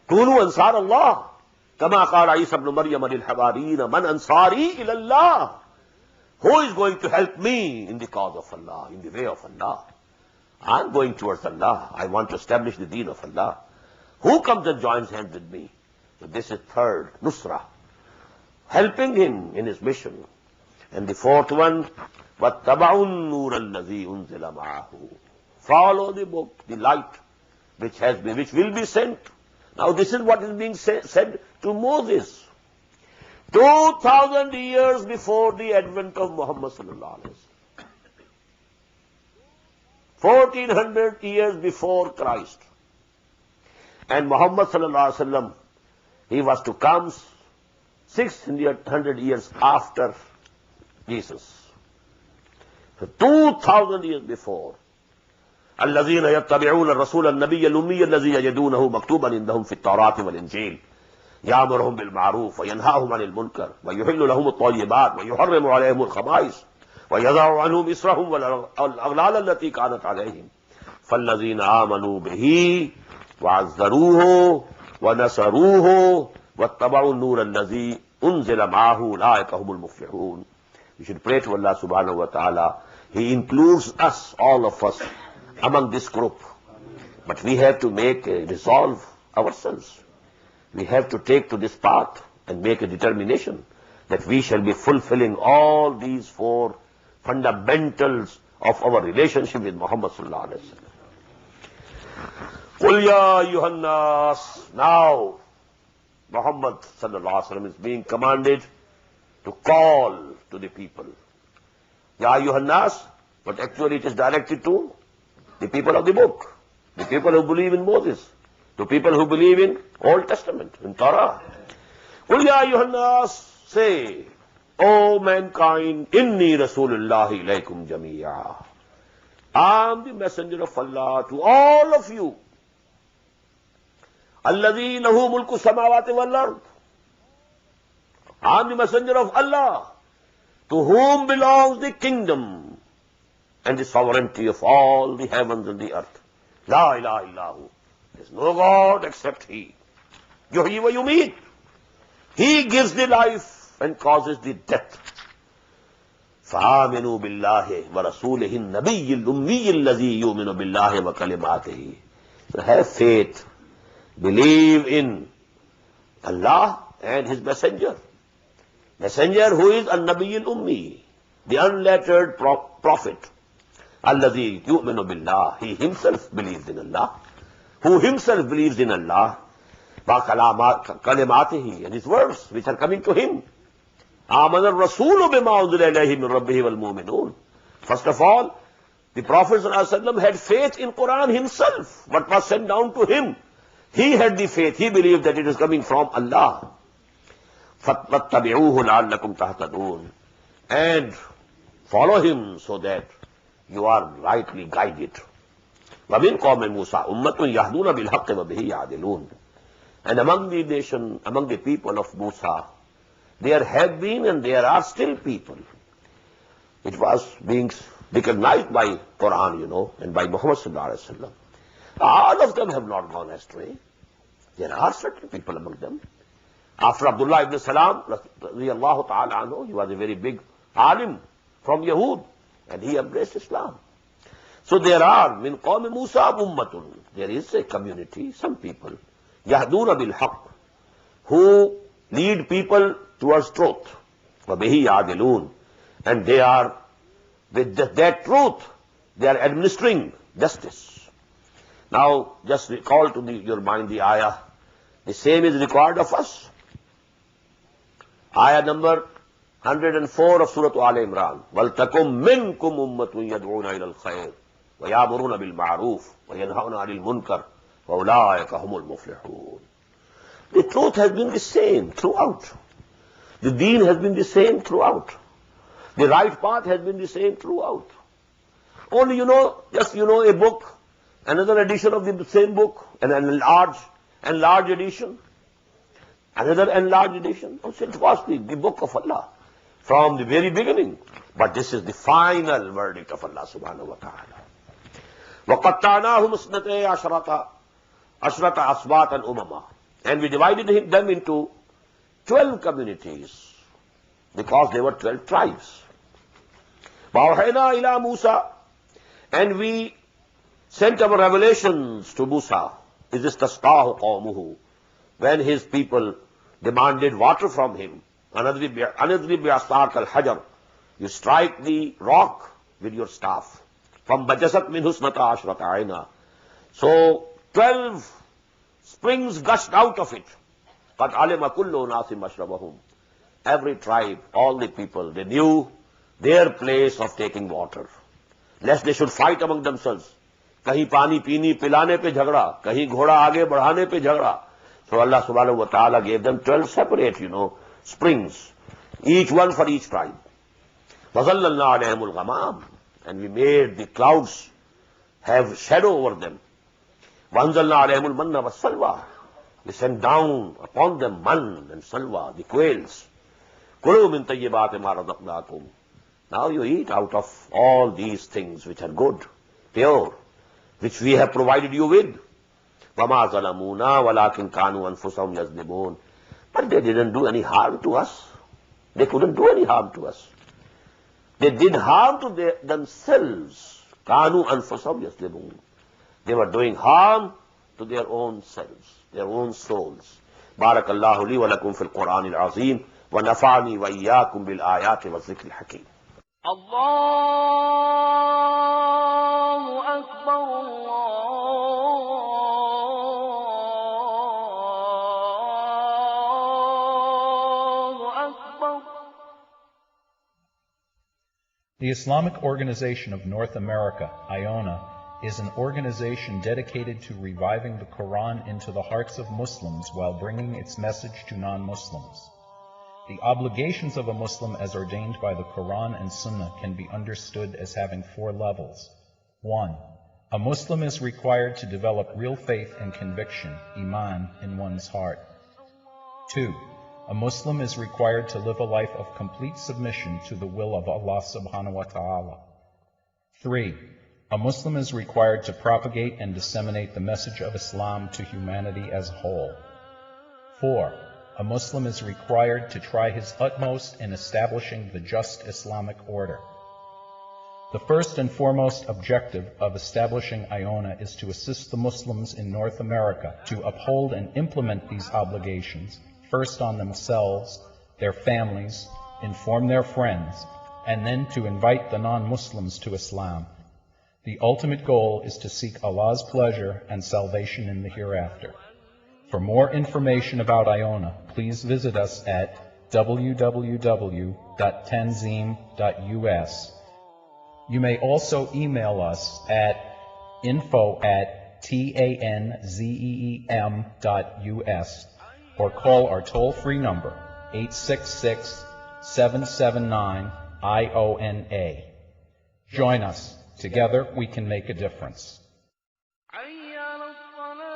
Kunu ansar Allah. Kama qala Isa ibn Maryam lil hawariyyin man ansari ila Allah. Who is going to help me in the cause of Allah, in the way of Allah? I am going towards Allah. I want to establish the deen of Allah. Who comes and joins hands with me? So this is third, nusra. Helping him in his mission. And the fourth one, وَاتَّبَعُوا النُّورَ الَّذِي أُنزِلَ مَعَهُ. Follow the book, the light, which will be sent. Now this is what is being said to Moses. 2,000 years before the advent of Muhammad sallallahu alaihi wasallam. 1,400 years before Christ. And Muhammad sallallahu alaihi wasallam, he was to come 600 years after Jesus. So 2,000 years before. الذين يتبعون الرسول النبي الأمي الذي يجدونه مكتوبا عندهم في التوراة والإنجيل يأمرهم بالمعروف وينهاهم عن المنكر ويحل لهم الطيبات ويحرم عليهم الخبائث ويضع عنهم إصرهم والأغلال التي كانت عليهم فالذين آمنوا به وعزروه ونصروه واتبعوا النور الذي أنزل معه أولئك هم المفلحون. We should pray to Allah subhanahu wa ta'ala. He includes us, all of us, among this group. But we have to make a resolve ourselves. We have to take to this path and make a determination that we shall be fulfilling all these four fundamentals of our relationship with Muhammad sallallahu alaihi wasallam. Qul ya ayyuhan nas. Now, Muhammad sallallahu alaihi wasallam is being commanded to call to the people. Ya ayyuhan nas, but actually it is directed to the people of the book, the people who believe in Moses. to people who believe in Old Testament, in Torah. Qul ya ayyuhan nas, say, O mankind, inni Rasulullahi ilaykum jami'a. I am the messenger of Allah to all of you. Alladhi lahu mulku samawati wal ard. I am the messenger of Allah, to whom belongs the kingdom and the sovereignty of all the heavens and the earth. La ilaha illahu. There is no God except He. Yuhyi wa yumeet. He gives the life and causes the death. فآمنوا بالله ورسوله النبي الأمي الذي يؤمن بالله وكلماته. So have faith, believe in Allah and His messenger. Messenger who is al-Nabi al-Ummi, the unlettered prophet. الذي يؤمن بالله. He himself believes in Allah. Who himself believes in Allah. وكلماته, and His words which are coming to him. آمن الرسول بما أنزل إليه من ربه والمؤمنون. First of all, the Prophet ﷺ had faith in Quran himself, what was sent down to him. He had the faith, he believed that it is coming from Allah. فَاتَّبِعُوهُ لَعَلَّكُمْ تَهْتَدُونَ. And follow him so that you are rightly guided. وَمِنْ قَوْمِ مُوسَىٰ أُمَّةٌ يَهْدُونَ بِالْحَقِّ وَبِهِ يَعْدِلُونَ. And among the nation, among the people of Musa, there have been and there are still people. It was being recognized by Quran, and by Muhammad sallallahu alaihi wasallam. All of them have not gone astray. There are certain people among them. After Abdullah ibn Salam, radiyallahu ta'ala anhu, he was a very big alim from Yahud, and he embraced Islam. So there are, min qawmi Musa ummatun, there is a community, some people, yahduna bil haqq, who lead people towards truth. وَبِهِ يَعْدِلُونَ. And they are, with that truth, they are administering justice. Now, just recall to your mind the ayah. The same is required of us. Ayah number 104 of Surah Al-Imran. وَلْتَكُمْ مِنْكُمْ أُمَّةٌ يَدْعُونَ إِلَى الْخَيْرِ وَيَأْمُرُونَ بِالْمَعْرُوفِ وَيَنْهَوْنَ عَنِ الْمُنْكَرِ وَأُولَٰئِكَ هُمُ الْمُفْلِحُونَ. The truth has been the same throughout. The deen has been the same throughout. The right path has been the same throughout. Only, just a book, another edition of the same book, and an enlarged edition, another enlarged edition. Also, it was the book of Allah from the very beginning. But this is the final verdict of Allah subhanahu wa ta'ala. وَقَطَّعْنَاهُمْ اثْنَتَيْ عَشْرَةَ أَصْبَاطًا أُمَمًا. And we divided them into 12 communities, because there were 12 tribes. وَأَوْحَيْنَا إِلَى مُوسَى. And we sent our revelations to Musa. إِذِ اسْتَسْقَاهُ قَوْمُهُ. When his people demanded water from him. أَنَضْرِبْ بِعَصَاكَ الْحَجَرِ. You strike the rock with your staff. فَانْبَجَسَتْ مِنْهُ اثْنَتَا عَشْرَةَ عَيْنًا. So 12 springs gushed out of it. قَدْ عَلِمَ كُلُّ نَاسٍ مَشْرَبَهُمْ. Every tribe, all the people, they knew their place of taking water, lest they should fight among themselves. कहीं पानी पीनी पिलाने पे झगड़ा, कहीं घोड़ा आगे बढ़ाने पे झगड़ा. So Allah subhanahu wa ta'ala gave them 12 separate, springs, each one for each tribe. وَظَلَّلْنَا عَلَيْهِمُ الْغَمَامِ. And we made the clouds have shadow over them. وَأَنزَلْنَا عَلَيْهِمُ الْمَنَّ وَالسَّلْوَى. We sent down upon them man and salwa, the quails. كُلُوا مِن طَيِّبَاتِ مَا رَزَقْنَاكُمْ. Now you eat out of all these things which are good, pure, which we have provided you with. وَمَا ظَلَمُونَا وَلَكِنْ كَانُوا أَنفُسَهُمْ يَظْلِمُونَ. But they didn't do any harm to us. They couldn't do any harm to us. They did harm to themselves. كَانُوا أَنفُسَهُمْ يَظْلِمُونَ. They were doing harm to their own selves, their own souls. بارك الله لي ولكم في القرآن العظيم ونفعني وإياكم بالآيات والذكر الحكيم. الله أكبر الله أكبر. The Islamic Organization of North America, IONA, is an organization dedicated to reviving the Quran into the hearts of Muslims while bringing its message to non-Muslims. The obligations of a Muslim as ordained by the Quran and Sunnah can be understood as having 4 levels. 1. A Muslim is required to develop real faith and conviction, iman, in one's heart. 2. A Muslim is required to live a life of complete submission to the will of Allah subhanahu wa ta'ala. 3. A Muslim is required to propagate and disseminate the message of Islam to humanity as a whole. 4. A Muslim is required to try his utmost in establishing the just Islamic order. The first and foremost objective of establishing IONA is to assist the Muslims in North America to uphold and implement these obligations, first on themselves, their families, inform their friends, and then to invite the non-Muslims to Islam. The ultimate goal is to seek Allah's pleasure and salvation in the hereafter. For more information about IONA, please visit us at www.tanzim.us. You may also email us at info@tanzeem.us or call our toll-free number 866-779-IONA. Join us. Together we can make a difference. حي على الصلاة